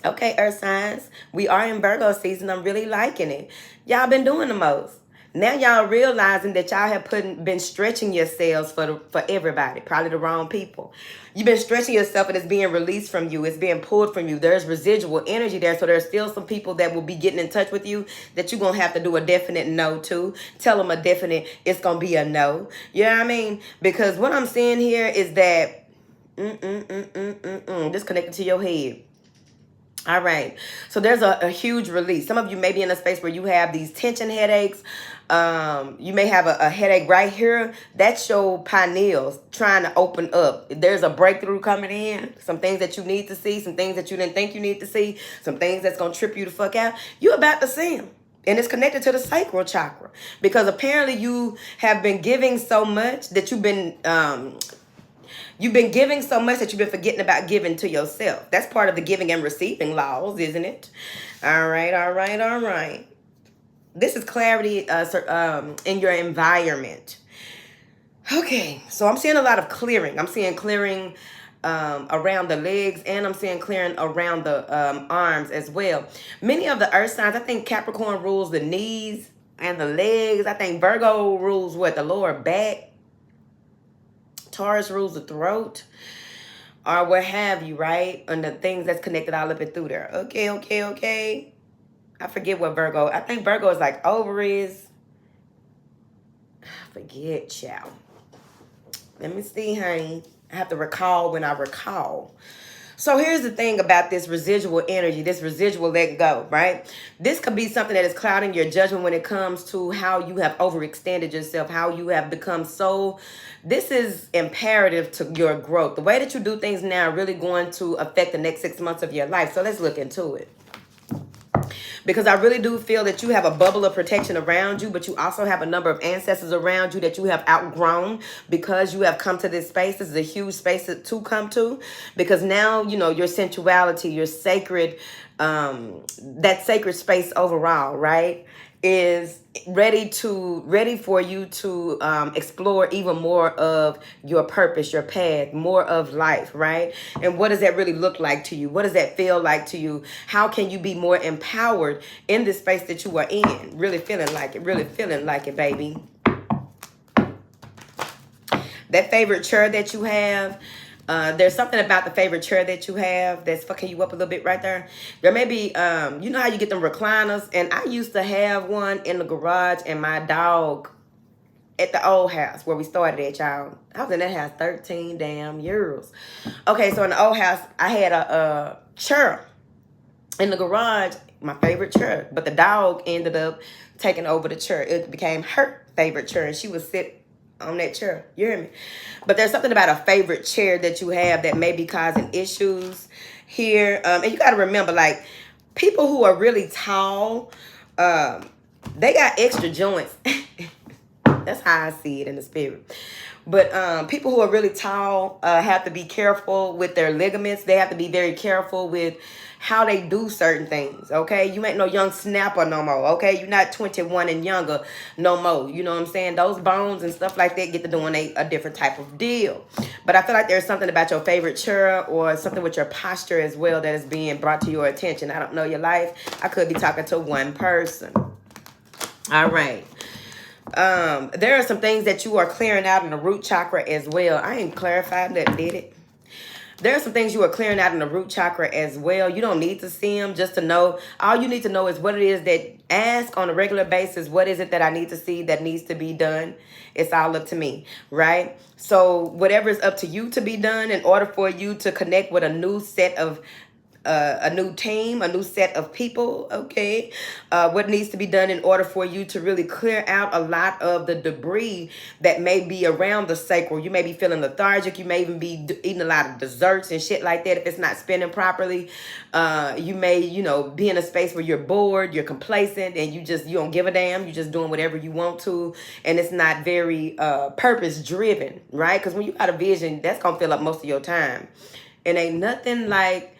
okay, earth signs, we are in Virgo season. I'm really liking it. Y'all been doing the most. Now y'all realizing that y'all have been stretching yourselves for everybody, probably the wrong people. You've been stretching yourself and it's being released from you. It's being pulled from you. There's residual energy there. So there's still some people that will be getting in touch with you that you're going to have to do a definite no to. Tell them a definite, it's going to be a no. You know what I mean? Because what I'm seeing here is that, this connected to your head. All right. So there's a huge release. Some of you may be in a space where you have these tension headaches. You may have a headache right here. That's your pineals trying to open up. There's a breakthrough coming in. Some things that you need to see. Some things that you didn't think you need to see. Some things that's going to trip you the fuck out. You're about to see them. And it's connected to the sacral chakra. Because apparently you have been giving so much that you've been giving so much that you've been forgetting about giving to yourself. That's part of the giving and receiving laws, isn't it? All right, all right, all right. This is clarity in your environment. Okay, so I'm seeing a lot of clearing. I'm seeing clearing around the legs, and I'm seeing clearing around the arms as well. Many of the earth signs, I think Capricorn rules the knees and the legs. I think Virgo rules what? The lower back. Taurus rules the throat, or what have you, right? And the things that's connected all up and through there. Okay, okay, okay. I forget what Virgo. I think Virgo is like ovaries. I forget, child. Let me see, honey. I have to recall when I recall. So here's the thing about this residual energy, this residual let go, right? This could be something that is clouding your judgment when it comes to how you have overextended yourself, how you have become so... This is imperative to your growth. The way that you do things now are really going to affect the next 6 months of your life. So let's look into it. Because I really do feel that you have a bubble of protection around you, but you also have a number of ancestors around you that you have outgrown because you have come to this space. This is a huge space to come to, because now, you know, your sensuality, your sacred, that sacred space overall, right, is ready for you to explore even more of your purpose, your path, more of life, right? And what does that really look like to you? What does that feel like to you? How can you be more empowered in this space that you are in? Really feeling like it, baby. That favorite chair that you have, there's something about the favorite chair that you have that's fucking you up a little bit right there. There may be, you know how you get them recliners? And I used to have one in the garage, and my dog at the old house where we started at, y'all. I was in that house 13 damn years. Okay, so in the old house, I had a chair in the garage, my favorite chair. But the dog ended up taking over the chair. It became her favorite chair, and she would sit on that chair. You hear me? But there's something about a favorite chair that you have that may be causing issues here. And you got to remember, like, people who are really tall, they got extra joints. That's how I see it in the spirit. But people who are really tall have to be careful with their ligaments. They have to be very careful with how they do certain things, okay? You ain't no young snapper no more, okay? You're not 21 and younger no more. You know what I'm saying? Those bones and stuff like that get to doing a different type of deal. But I feel like there's something about your favorite chair or something with your posture as well that is being brought to your attention. I don't know your life. I could be talking to one person. All right. There are some things that you are clearing out in the root chakra as well. I ain't clarified that, did it? There are some things you are clearing out in the root chakra as well. You don't need to see them just to know. All you need to know is what it is that, ask on a regular basis, what is it that I need to see that needs to be done? It's all up to me, right? So whatever is up to you to be done in order for you to connect with a new set of a new team, a new set of people, okay? What needs to be done in order for you to really clear out a lot of the debris that may be around the sacral. You may be feeling lethargic. You may even be eating a lot of desserts and shit like that if it's not spinning properly. You may, you know, be in a space where you're bored, you're complacent, and you don't give a damn. You're just doing whatever you want to, and it's not very purpose-driven, right? Because when you got a vision, that's going to fill up most of your time. And ain't nothing like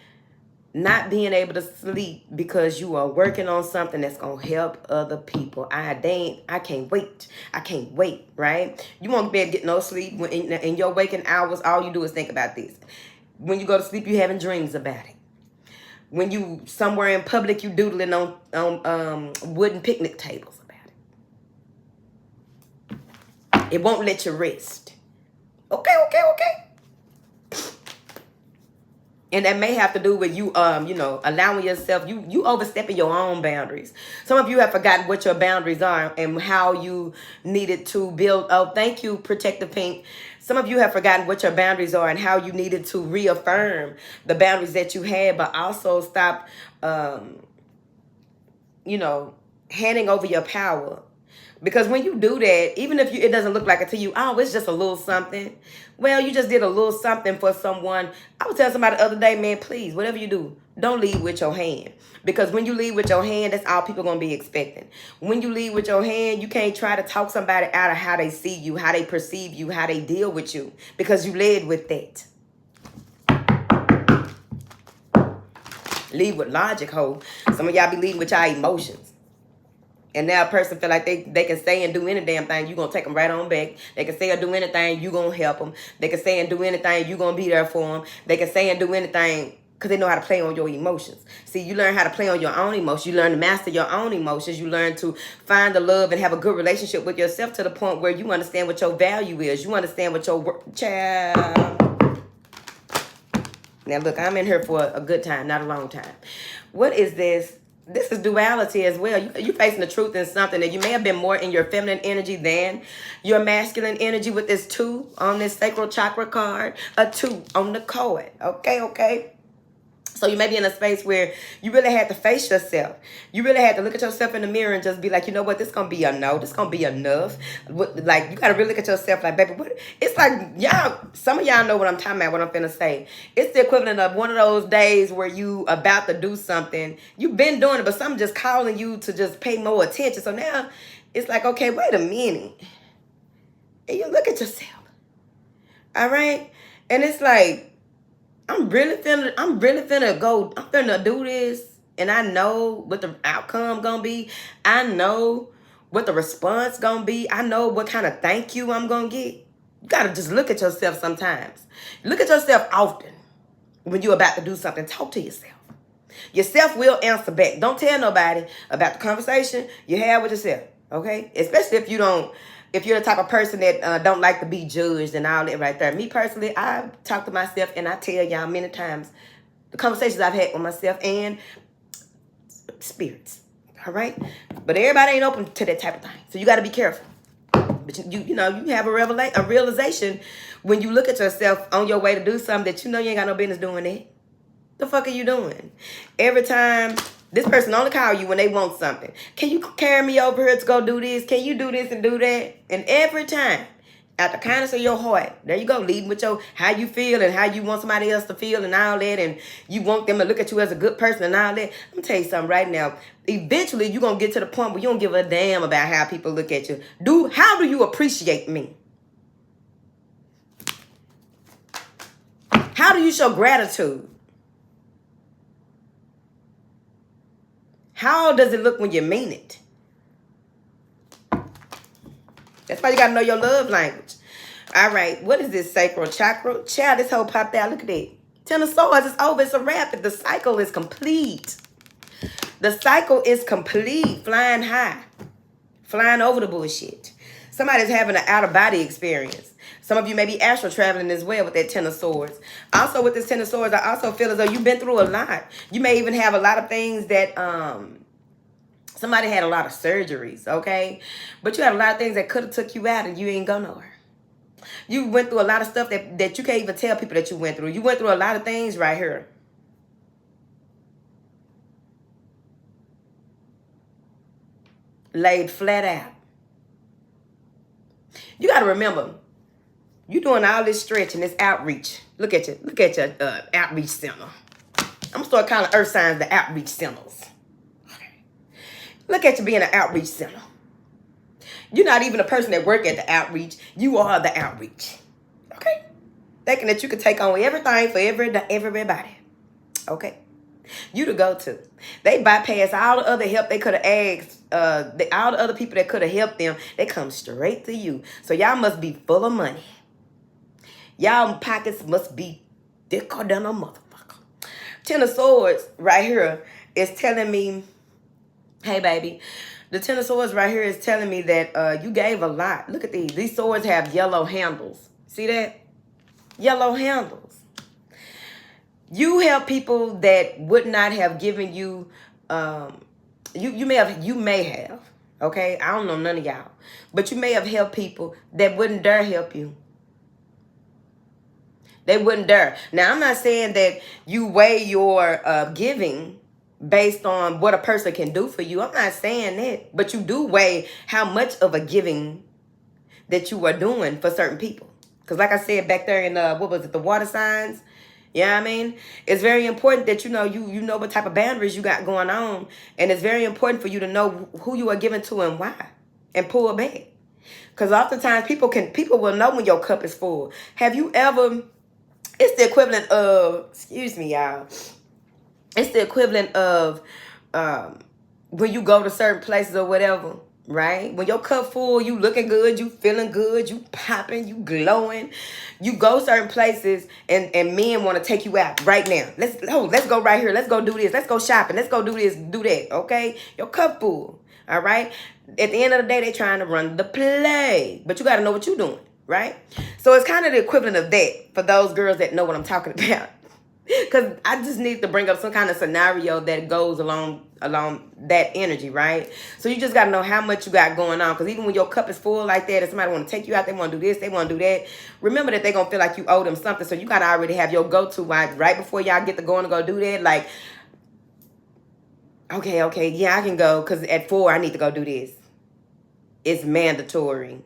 not being able to sleep because you are working on something that's going to help other people. I can't wait. I can't wait, right? You won't be able to get no sleep. When in your waking hours, all you do is think about this. When you go to sleep, you having dreams about it. When you somewhere in public, you doodling on wooden picnic tables about it. It won't let you rest. Okay, okay, okay. And that may have to do with you, you know, allowing yourself, you overstepping your own boundaries. Some of you have forgotten what your boundaries are and how you needed to build. Oh, thank you, Protective Pink. Some of you have forgotten what your boundaries are and how you needed to reaffirm the boundaries that you had, but also stop, you know, handing over your power. Because when you do that, even if it doesn't look like it to you, oh, it's just a little something. Well, you just did a little something for someone. I was telling somebody the other day, man, please, whatever you do, don't lead with your hand. Because when you lead with your hand, that's all people are going to be expecting. When you lead with your hand, you can't try to talk somebody out of how they see you, how they perceive you, how they deal with you. Because you led with that. Lead with logic, ho. Some of y'all be leading with y'all emotions. And now a person feel like they can say and do any damn thing, you going to take them right on back. They can say or do anything, you going to help them. They can say and do anything, you going to be there for them. They can say and do anything because they know how to play on your emotions. See, you learn how to play on your own emotions. You learn to master your own emotions. You learn to find the love and have a good relationship with yourself to the point where you understand what your value is. You understand what your child. Now, look, I'm in here for a good time, not a long time. What is this? This is duality as well. You're facing the truth in something that you may have been more in your feminine energy than your masculine energy with this 2 on this sacral chakra card, a 2 on the card. Okay, okay. So you may be in a space where you really had to face yourself. You really had to look at yourself in the mirror and just be like, you know what, this going to be a no. This going to be enough. Like, you got to really look at yourself like, baby, what? It's like, y'all, some of y'all know what I'm talking about, what I'm finna say. It's the equivalent of one of those days where you about to do something. You've been doing it, but something just calling you to just pay more attention. So now it's like, okay, wait a minute. And you look at yourself. All right? And it's like, I'm really finna go, I'm finna do this. And I know what the outcome gonna be. I know what the response gonna be. I know what kind of thank you I'm gonna get. You gotta just look at yourself sometimes. Look at yourself often when you're about to do something. Talk to yourself. Yourself will answer back. Don't tell nobody about the conversation you have with yourself. Okay? Especially if you're the type of person that don't like to be judged and all that right there. Me personally, I talk to myself and I tell y'all many times the conversations I've had with myself and spirits. All right? But everybody ain't open to that type of thing. So you got to be careful. But you know, you have a realization when you look at yourself on your way to do something that you know you ain't got no business doing that. The fuck are you doing? Every time this person only call you when they want something. Can you carry me over here to go do this? Can you do this and do that? And every time, out the kindness of your heart, there you go, leading with your how you feel and how you want somebody else to feel and all that, and you want them to look at you as a good person and all that. I'm gonna tell you something right now. Eventually, you're gonna get to the point where you don't give a damn about how people look at you. How do you appreciate me? How do you show gratitude? How does it look when you mean it? That's why you got to know your love language. All right. What is this sacral chakra? Child, this whole popped out. Look at that. 10 of Swords. It's over. It's a wrap. The cycle is complete. The cycle is complete. Flying high. Flying over the bullshit. Somebody's having an out-of-body experience. Some of you may be astral traveling as well with that 10 of Swords. Also with this 10 of Swords, I also feel as though you've been through a lot. You may even have a lot of things that somebody had a lot of surgeries, okay? But you had a lot of things that could have took you out and you ain't go nowhere. You went through a lot of stuff that you can't even tell people that you went through. You went through a lot of things right here. Laid flat out. You got to remember, you're doing all this stretching, this outreach. Look at your outreach center. I'm going to start calling earth signs the outreach centers. Okay. Look at you being an outreach center. You're not even a person that work at the outreach. You are the outreach. Okay? Thinking that you can take on everything for everybody. Okay? You to go to. They bypass all the other help they could have asked. All the other people that could have helped them. They come straight to you. So y'all must be full of money. Y'all pockets must be thicker than a motherfucker. 10 of Swords right here is telling me, hey, baby, The Ten of Swords right here is telling me that you gave a lot. Look at these. These swords have yellow handles. See that? Yellow handles. You help people that would not have given you, you may have, okay? I don't know none of y'all. But you may have helped people that wouldn't dare help you. They wouldn't dare. Now, I'm not saying that you weigh your giving based on what a person can do for you. I'm not saying that. But you do weigh how much of a giving that you are doing for certain people. Because like I said back there in, what was it, the water signs? You know what I mean? It's very important that you know what type of boundaries you got going on. And it's very important for you to know who you are giving to and why. And pull back. Because oftentimes people will know when your cup is full. Have you ever... It's the equivalent of, excuse me, y'all. It's the equivalent of when you go to certain places or whatever, right? When your cup full, you looking good, you feeling good, you popping, you glowing. You go certain places and men want to take you out right now. Let's go right here. Let's go do this. Let's go shopping. Let's go do this, do that, okay? Your cup full, all right? At the end of the day, they trying to run the play. But you got to know what you're doing. Right? So it's kind of the equivalent of that for those girls that know what I'm talking about. Because I just need to bring up some kind of scenario that goes along that energy, right? So you just got to know how much you got going on. Because even when your cup is full like that, if somebody want to take you out, they want to do this, they want to do that. Remember that they're going to feel like you owe them something. So you got to already have your go-to right before y'all get to going to go do that. Like, okay, yeah, I can go. Because at 4, I need to go do this. It's mandatory.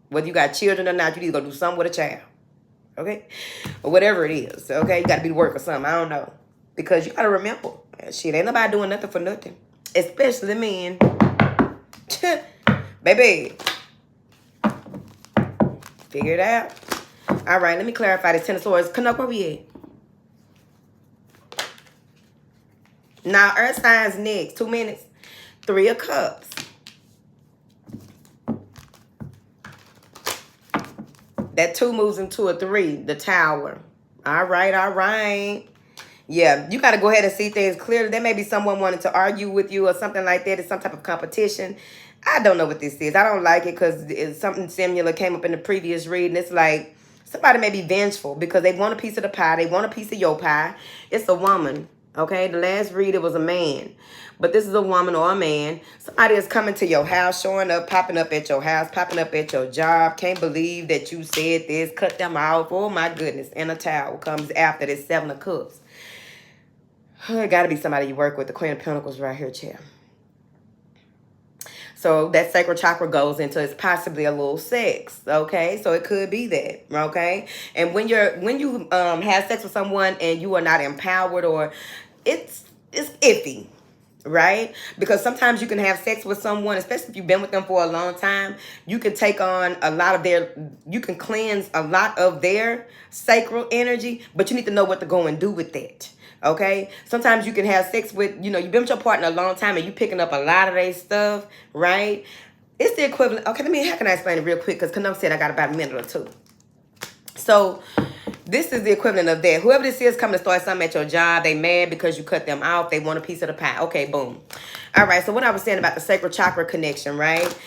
Whether you got children or not, you need to go do something with a child. Okay? Or whatever it is. Okay? You got to be to work or something. I don't know. Because you got to remember. Shit, ain't nobody doing nothing for nothing. Especially men. Baby. Figure it out. All right, let me clarify this Ten of Swords. Canuck, where we at? Now, Earth signs next. 2 minutes. 3 of Cups. That 2 moves into a 3, the Tower. All right. Yeah, you got to go ahead and see things clearly. There may be someone wanting to argue with you or something like that. It's some type of competition. I don't know what this is. I don't like it because something similar came up in the previous reading. It's like somebody may be vengeful because they want a piece of the pie. They want a piece of your pie. It's a woman. Okay, the last read, it was a man. But this is a woman or a man. Somebody is coming to your house, showing up, popping up at your house, popping up at your job. Can't believe that you said this. Cut them off. Oh, my goodness. And a towel comes after this 7 of Cups. It got to be somebody you work with. The Queen of Pentacles right here, chair. So that sacral chakra goes into it's possibly a little sex, okay? So it could be that, okay? And when you have sex with someone and you are not empowered, or it's iffy, right? Because sometimes you can have sex with someone, especially if you've been with them for a long time, you can take on a lot of you can cleanse a lot of their sacral energy, but you need to know what to go and do with that. Okay, sometimes you can have sex with, you've been with your partner a long time and you picking up a lot of their stuff, right? It's the equivalent. Okay, how can I explain it real quick? Because Kanum said I got about a minute or two. So this is the equivalent of that. Whoever this is coming to start something at your job, they mad because you cut them off. They want a piece of the pie. Okay, boom. All right, so what I was saying about the sacral chakra connection, right?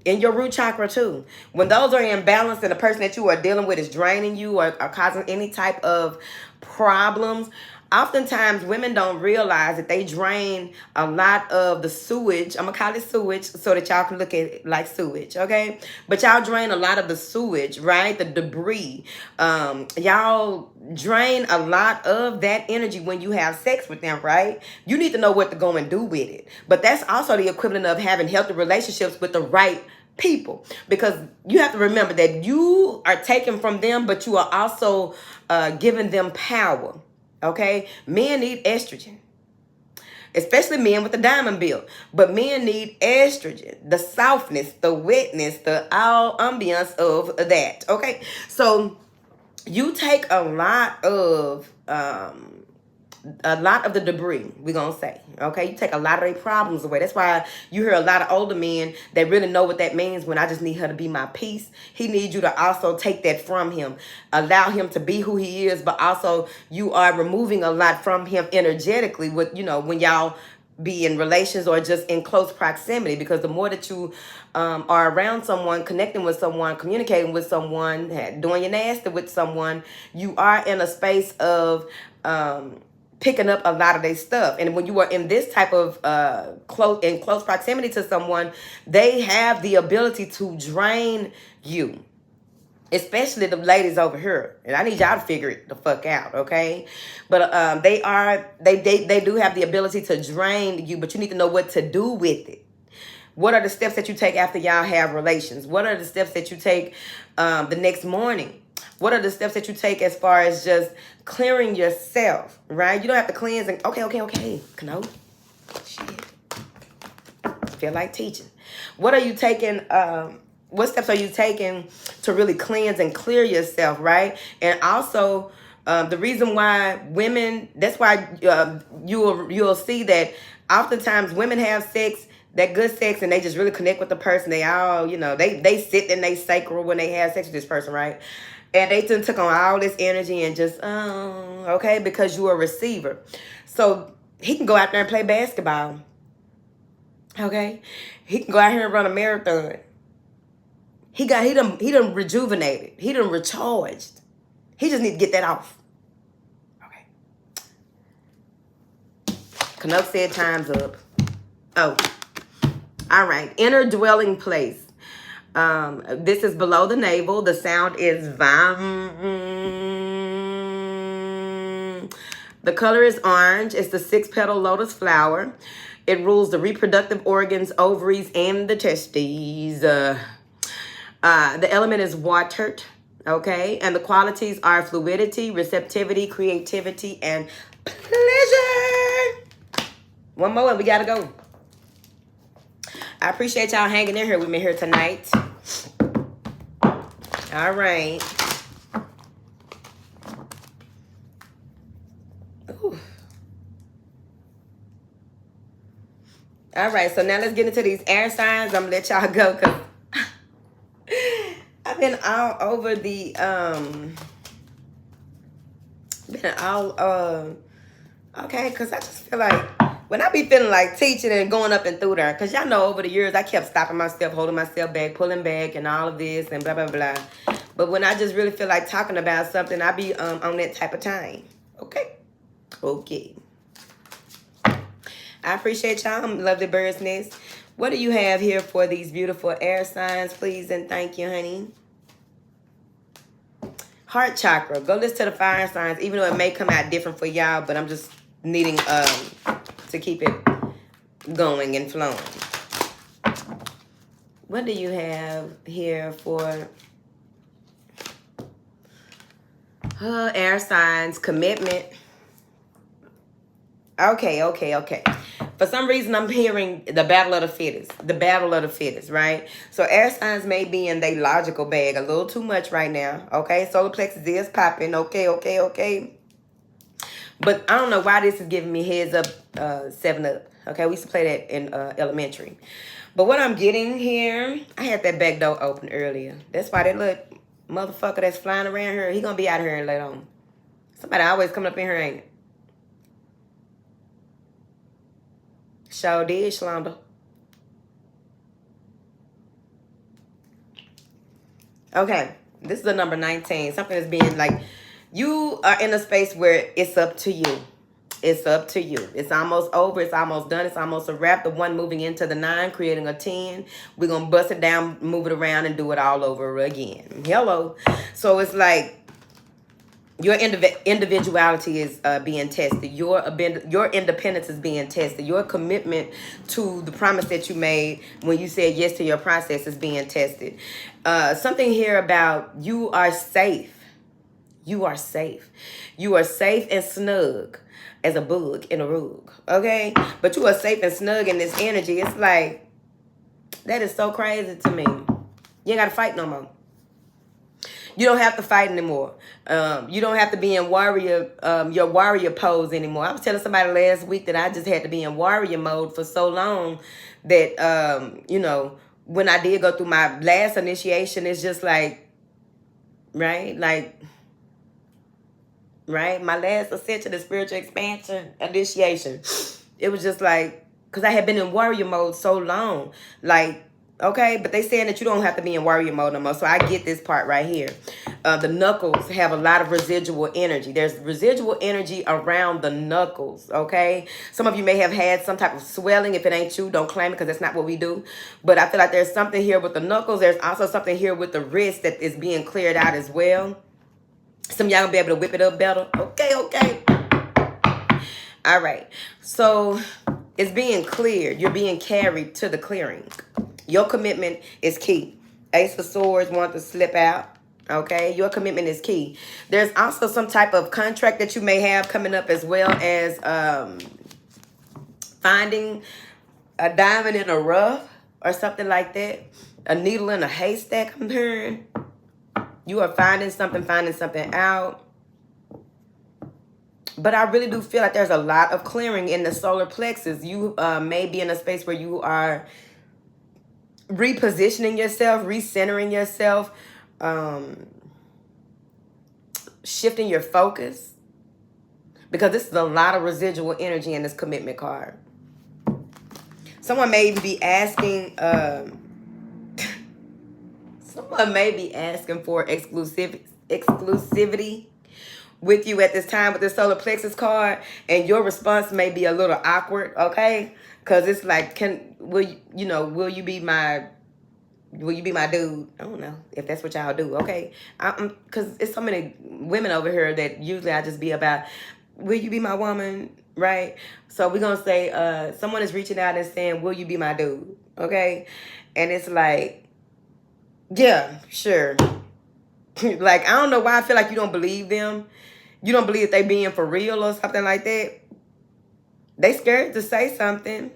In your root chakra too. When those are in balance and the person that you are dealing with is draining you or causing any type of problems, oftentimes women don't realize that they drain a lot of the sewage. I'm going to call it sewage so that y'all can look at it like sewage, okay? But y'all drain a lot of the sewage, right? The debris. Y'all drain a lot of that energy when you have sex with them, right? You need to know what to go and do with it. But that's also the equivalent of having healthy relationships with the right people, because you have to remember that you are taking from them, but you are also giving them power. Okay, men need estrogen, especially men with the diamond build. But men need estrogen, the softness, the wetness, the all ambience of that. Okay, so you take a lot of the debris, we're gonna say, okay? You take a lot of their problems away. That's why you hear a lot of older men that really know what that means. When I just need her to be my peace, he needs you to also take that from him, allow him to be who he is, but also you are removing a lot from him energetically with, when y'all be in relations or just in close proximity, because the more that you are around someone, connecting with someone, communicating with someone, doing your nasty with someone, you are in a space of picking up a lot of their stuff. And when you are in this type of close proximity to someone, they have the ability to drain you. Especially the ladies over here. And I need y'all to figure it the fuck out, okay? But they do have the ability to drain you, but you need to know what to do with it. What are the steps that you take after y'all have relations? What are the steps that you take the next morning? What are the steps that you take as far as just clearing yourself, right? You don't have to cleanse and, okay. No. Shit. Feel like teaching. What are you taking, what steps are you taking to really cleanse and clear yourself, right? And also, the reason why women, that's why you'll see that oftentimes women have sex, that good sex, and they just really connect with the person. They all, they sit in they sacral when they have sex with this person, right? And they took on all this energy and just, okay, because you're a receiver. So he can go out there and play basketball. Okay? He can go out here and run a marathon. He done rejuvenated. He done recharged. He just need to get that off. Okay. Canuck said time's up. Oh. All right. Inner dwelling place. This is below the navel. The sound is vam. The color is orange. It's the 6-petal lotus flower. It rules the reproductive organs, ovaries, and the testes. The element is watered, okay? And the qualities are fluidity, receptivity, creativity, and pleasure. One more and we gotta go. I appreciate y'all hanging in here with me here tonight. All right. Ooh. All right, so now let's get into these air signs. I'm gonna let y'all go because I've been all over the okay, because I just feel like when I be feeling like teaching and going up and through there, because y'all know over the years I kept stopping myself, holding myself back, pulling back, and all of this and blah blah blah. But when I just really feel like talking about something, I be on that type of time. Okay. I appreciate y'all, lovely bird's nest. What do you have here for these beautiful air signs, please? And thank you, honey. Heart chakra. Go listen to the fire signs, even though it may come out different for y'all, but I'm just needing to keep it going and flowing. What do you have here for air signs? Commitment. Okay. For some reason, I'm hearing the battle of the fittest. The battle of the fittest, right? So air signs may be in their logical bag a little too much right now, okay? Solar plexus is popping, okay. But I don't know why this is giving me heads up, 7-Up. Okay, we used to play that in elementary. But what I'm getting here, I had that back door open earlier. That's why that little motherfucker that's flying around here, he gonna be out here later on. Somebody always coming up in here, ain't it? Sure did, Shalonda. Okay, this is the number 19. Something is being like, you are in a space where it's up to you. It's up to you. It's almost over. It's almost done. It's almost a wrap. The 1 moving into the 9, creating a 10. We're going to bust it down, move it around, and do it all over again. Hello. So it's like your individuality is being tested. Your independence is being tested. Your commitment to the promise that you made when you said yes to your process is being tested. Something here about you are safe. You are safe. You are safe and snug as a bug in a rug. Okay? But you are safe and snug in this energy. It's like, that is so crazy to me. You ain't got to fight no more. You don't have to fight anymore. You don't have to be in your warrior pose anymore. I was telling somebody last week that I just had to be in warrior mode for so long that, when I did go through my last initiation, it's just like, right? Like, right? My last ascension, the spiritual expansion initiation, it was just like, because I had been in warrior mode so long. Like, okay, but they saying that you don't have to be in warrior mode no more. So I get this part right here. The knuckles have a lot of residual energy. There's residual energy around the knuckles, okay? Some of you may have had some type of swelling. If it ain't you, don't claim it, because that's not what we do. But I feel like there's something here with the knuckles. There's also something here with the wrist that is being cleared out as well. Some of y'all gonna be able to whip it up better. Okay, okay. All right. So it's being cleared. You're being carried to the clearing. Your commitment is key. Ace of Swords want to slip out. Okay, your commitment is key. There's also some type of contract that you may have coming up, as well as finding a diamond in a rough or something like that. A needle in a haystack, I'm hearing. You are finding something out. But I really do feel like there's a lot of clearing in the solar plexus. You may be in a space where you are repositioning yourself, recentering yourself, shifting your focus, because this is a lot of residual energy in this commitment card. Someone may be asking, someone may be asking for exclusivity with you at this time with this solar plexus card, and your response may be a little awkward, okay? Because it's like, will you be my dude? I don't know if that's what y'all do, okay? Because it's so many women over here that usually I just be about, will you be my woman, right? So we're going to say someone is reaching out and saying, will you be my dude, okay? And it's like, yeah, sure. Like, I don't know why I feel like you don't believe them. You don't believe they being for real or something like that. They scared to say something.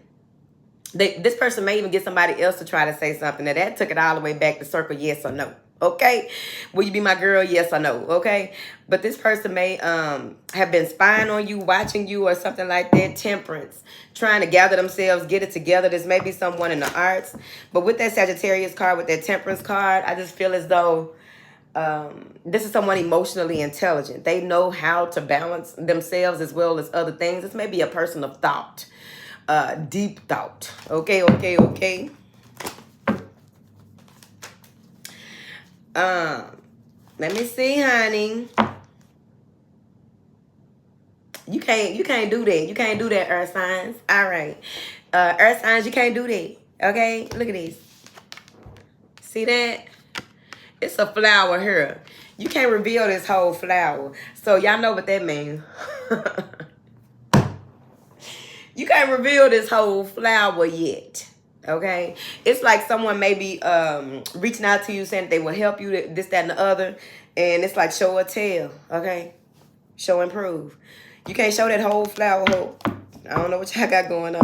This person may even get somebody else to try to say something. Now, that took it all the way back to circle yes or no. Okay? Will you be my girl? Yes or no? Okay? But this person may have been spying on you, watching you, or something like that. Temperance. Trying to gather themselves, get it together. This may be someone in the arts. But with that Sagittarius card, with that Temperance card, I just feel as though this is someone emotionally intelligent. They know how to balance themselves as well as other things. This may be a person of thought. Deep thought. Okay. Let me see, honey. You can't do that. You can't do that, earth signs. All right. Earth signs, you can't do that. Okay? Look at this. See that? It's a flower here. You can't reveal this whole flower. So y'all know what that means. You can't reveal this whole flower yet. Okay? It's like someone may be reaching out to you saying they will help you, this, that, and the other. And it's like show or tell. Okay? Show and prove. You can't show that whole flower hole. I don't know what y'all got going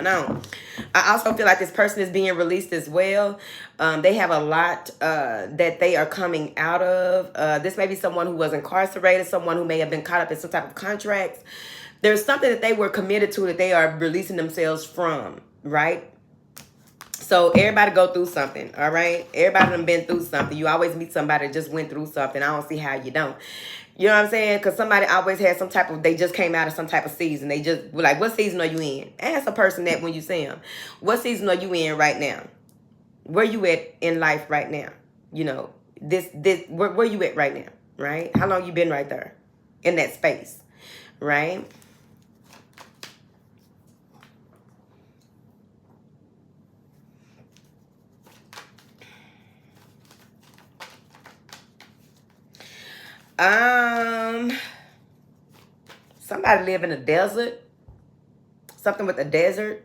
on. I also feel like this person is being released as well. They have a lot that they are coming out of. This may be someone who was incarcerated, someone who may have been caught up in some type of contracts. There's something that they were committed to that they are releasing themselves from, right? So everybody go through something, all right? Everybody done been through something. You always meet somebody that just went through something. I don't see how you don't. You know what I'm saying? Because somebody always had some type of, they just came out of some type of season. They just were like, what season are you in? Ask a person that when you see them. What season are you in right now? Where you at in life right now? You know, where you at right now, right? How long you been right there in that space, right? Somebody live in a desert. Something with a desert.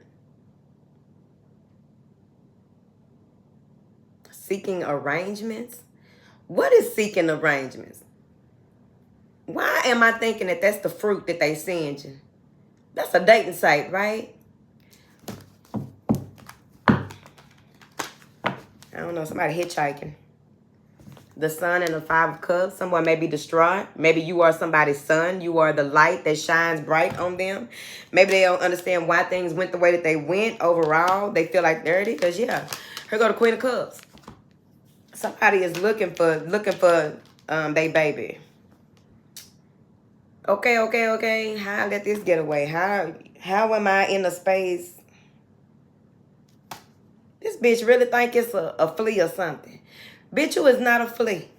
Seeking arrangements. What is seeking arrangements? Why am I thinking that that's the fruit that they send you? That's a dating site, right? I don't know. Somebody hitchhiking. The Sun and the Five of Cups. Someone may be distraught. Maybe you are somebody's son. You are the light that shines bright on them. Maybe they don't understand why things went the way that they went overall. They feel like there it is. Yeah. Here go the Queen of Cups. Somebody is looking for they baby. Okay. How I let this get away? How am I in a space? This bitch really think it's a flea or something. Bitch, you is not a flea.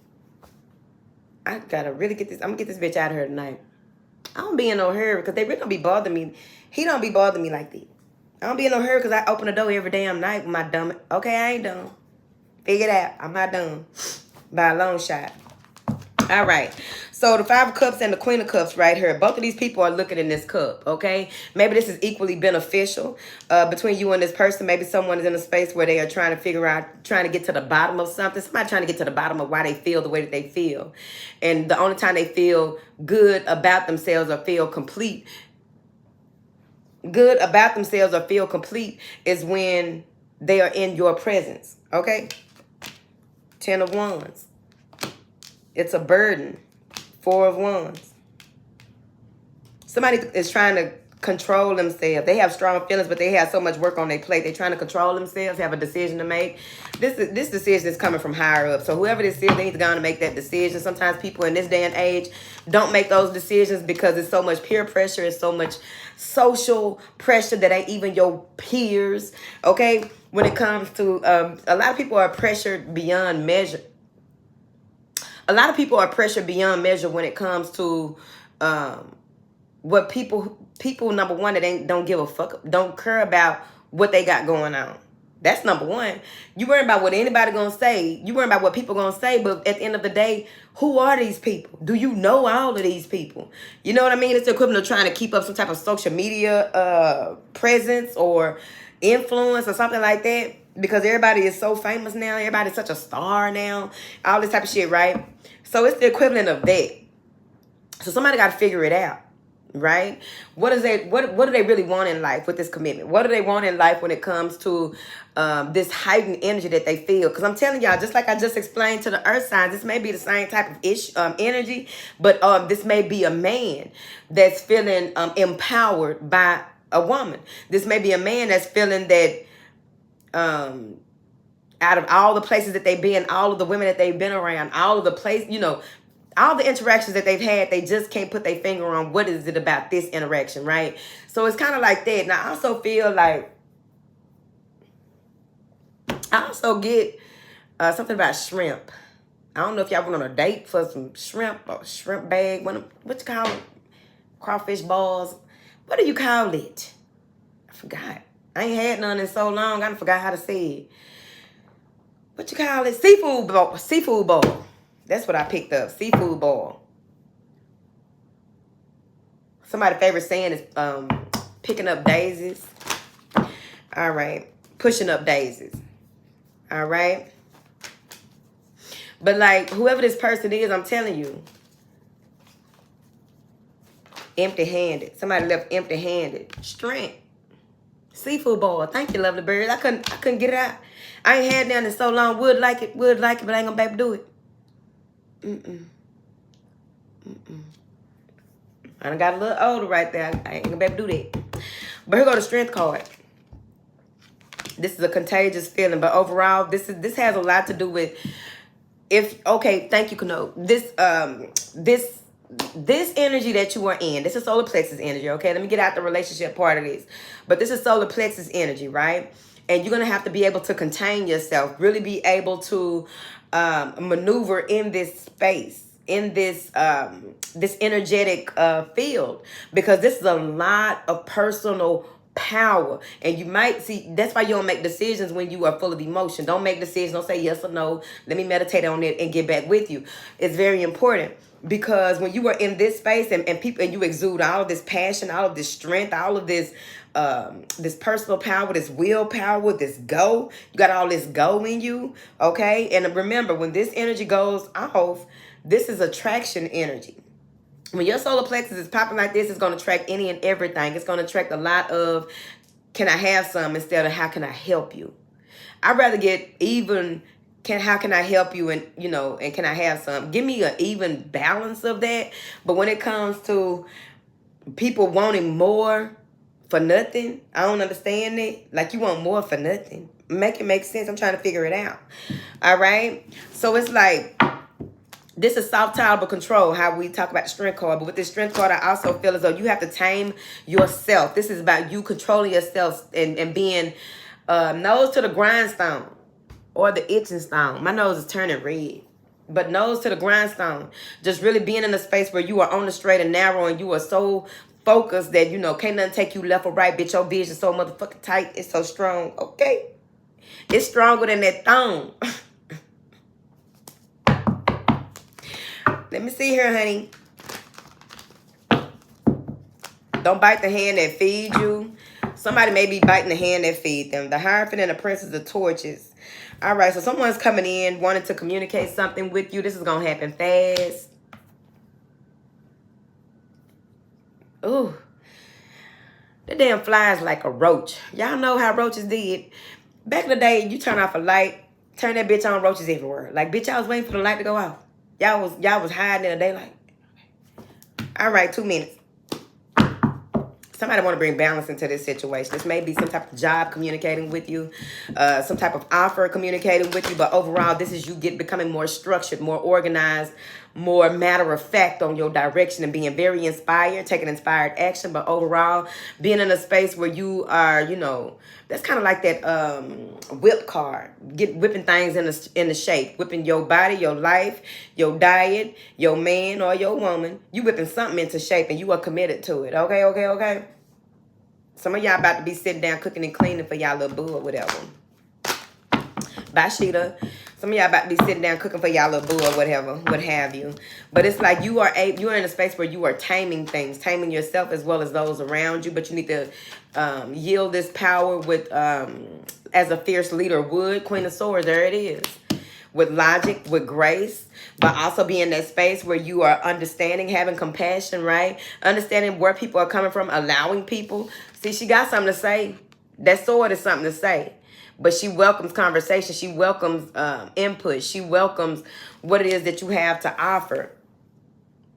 I gotta really get this. I'm gonna get this bitch out of here tonight. I don't be in no hurry because they really don't be bothering me. He don't be bothering me like that. I don't be in no hurry because I open the door every damn night with my dumb. Okay, I ain't done. Figure it out. I'm not done. By a long shot. All right. So the Five of Cups and the Queen of Cups right here. Both of these people are looking in this cup, okay? Maybe this is equally beneficial between you and this person. Maybe someone is in a space where they are trying to figure out, trying to get to the bottom of something. Somebody trying to get to the bottom of why they feel the way that they feel. And the only time they feel good about themselves or feel complete, is when they are in your presence, okay? 10 of Wands. It's a burden. 4 of Wands. Somebody is trying to control themselves. They have strong feelings, but they have so much work on their plate. They're trying to control themselves, have a decision to make. This decision is coming from higher up. So whoever this is, they need to go on and make that decision. Sometimes people in this day and age don't make those decisions because it's so much peer pressure. It's so much social pressure that ain't even your peers. Okay? When it comes to, a lot of people are pressured beyond measure. A lot of people are pressured beyond measure when it comes to what people number one, that don't give a fuck, don't care about what they got going on. That's number one. You worry about what anybody gonna say. You worry about what people gonna say, but at the end of the day, who are these people? Do you know all of these people? You know what I mean? It's the equivalent of trying to keep up some type of social media presence or influence or something like that. Because everybody is so famous now. Everybody's such a star now. All this type of shit, right? So it's the equivalent of that. So somebody got to figure it out, right? What do they really want in life with this commitment? What do they want in life when it comes to this heightened energy that they feel? Because I'm telling y'all, just like I just explained to the earth signs, this may be the same type of energy, but this may be a man that's feeling empowered by a woman. This may be a man that's feeling that out of all the places that they've been, all of the women that they've been around, all of the place, all the interactions that they've had, they just can't put their finger on what is it about this interaction, right? So it's kind of like that. Now, I also feel like, I also get something about shrimp. I don't know if y'all went on a date for some shrimp or shrimp bag. What you call it? Crawfish balls. What do you call it? I forgot. I ain't had none in so long. I forgot how to say it. What you call it? Seafood ball. Seafood ball. That's what I picked up. Seafood ball. Somebody's favorite saying is picking up daisies. All right. Pushing up daisies. All right. But like whoever this person is, I'm telling you, empty-handed. Somebody left empty-handed. Strength. Seafood ball. Thank you, lovely bird. I couldn't get it out. I ain't had none in so long. Would like it, but I ain't gonna be able to do it. I done got a little older right there. I ain't gonna be able to do that. But here go the strength card. This is a contagious feeling, but overall, this has a lot to do with thank you, Kano. This energy that you are in, this is solar plexus energy, okay? Let me get out the relationship part of this. But this is solar plexus energy, right? And you're going to have to be able to contain yourself, really be able to maneuver in this space, in this this energetic field, because this is a lot of personal power. And you might see, that's why you don't make decisions when you are full of emotion. Don't make decisions. Don't say yes or no. Let me meditate on it and get back with you. It's very important. Because when you are in this space and people, and you exude all of this passion, all of this strength, all of this this personal power, this willpower, this go, you got all this go in you, okay? And remember, when this energy goes off, this is attraction energy. When your solar plexus is popping like this, it's going to attract any and everything. It's going to attract a lot of, can I have some, instead of how can I help you? I'd rather get even, how can I help you, and and can I have some? Give me an even balance of that. But when it comes to people wanting more for nothing, I don't understand it. Like, you want more for nothing. Make it make sense. I'm trying to figure it out. All right. So it's like, This is soft tolerable control, how we talk about the strength card. But with this strength card, I also feel as though you have to tame yourself. This is about you controlling yourself and being nose to the grindstone or the itching stone. My nose is turning red. But nose to the grindstone. Just really being in a space where you are on the straight and narrow and you are so focused that, you know, can't nothing take you left or right. Bitch, your vision so motherfucking tight. It's so strong. Okay? It's stronger than that thong. Let me see here, honey. Don't bite the hand that feeds you. Somebody may be biting the hand that feeds them. The Hierophant and the Princess of Torches. All right, so someone's coming in, wanting to communicate something with you. This is going to happen fast. Ooh. The damn fly is like a roach. Y'all know how roaches did. Back in the day, you turn off a light, turn that bitch on, roaches everywhere. Like, bitch, I was waiting for the light to go off. Y'all was hiding in the daylight. All right, 2 minutes. Somebody want to bring balance into this situation. This may be some type of job communicating with you, some type of offer communicating with you, but overall, this is you becoming more structured, more organized, more matter of fact on your direction and being very inspired, taking inspired action, but overall, being in a space where you are, you know, that's kind of like that whip card, whipping things in the shape, whipping your body, your life, your diet, your man or your woman. You whipping something into shape and you are committed to it. Okay, okay, okay. Some of y'all about to be sitting down cooking and cleaning for y'all little boo or whatever. Bye, Sheeta. Some of y'all about to be sitting down cooking for y'all little boo or whatever, what have you. But it's like you are in a space where you are taming things, taming yourself as well as those around you. But you need to yield this power with, as a fierce leader would. Queen of Swords, there it is. With logic, with grace, but also be in that space where you are understanding, having compassion, right? Understanding where people are coming from, allowing people. See, she got something to say. That sword is something to say. But she welcomes conversation. She welcomes input. She welcomes what it is that you have to offer.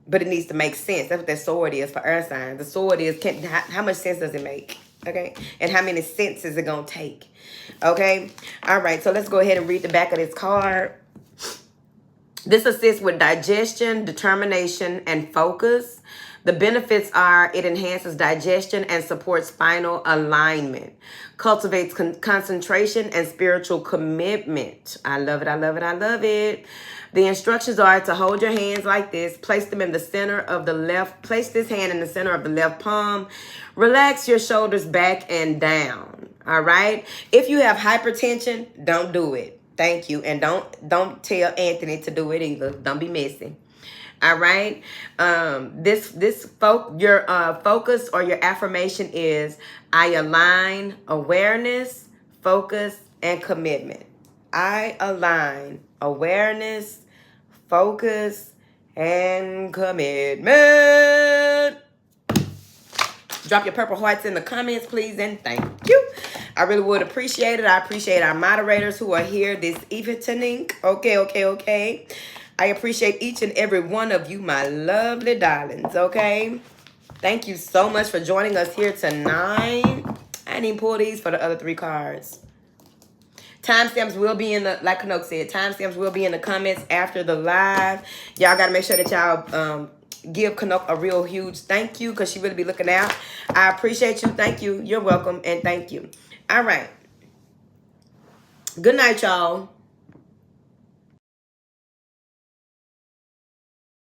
But it needs to make sense. That's what that sword is for earth signs. The sword is, how much sense does it make? Okay? And how many cents is it going to take? Okay? All right. So let's go ahead and read the back of this card. This assists with digestion, determination, and focus. The benefits are it enhances digestion and supports spinal alignment. Cultivates concentration and spiritual commitment. I love it. I love it. I love it. The instructions are to hold your hands like this. Place them in the center of the left. Place this hand in the center of the left palm. Relax your shoulders back and down. All right. If you have hypertension, don't do it. Thank you. And don't tell Anthony to do it either. Don't be messy. All right. Your focus or your affirmation is I align awareness, focus, and commitment. I align awareness, focus, and commitment. Drop your purple hearts in the comments, please, and thank you. I really would appreciate it. I appreciate our moderators who are here this evening. Okay, okay, okay. I appreciate each and every one of you, my lovely darlings, okay? Thank you so much for joining us here tonight. I didn't even pull these for the other 3 cards. Timestamps will be in the, like Kanoke said, timestamps will be in the comments after the live. Y'all got to make sure that y'all give Kanoke a real huge thank you because she really be looking out. I appreciate you. Thank you. You're welcome. And thank you. All right. Good night, y'all.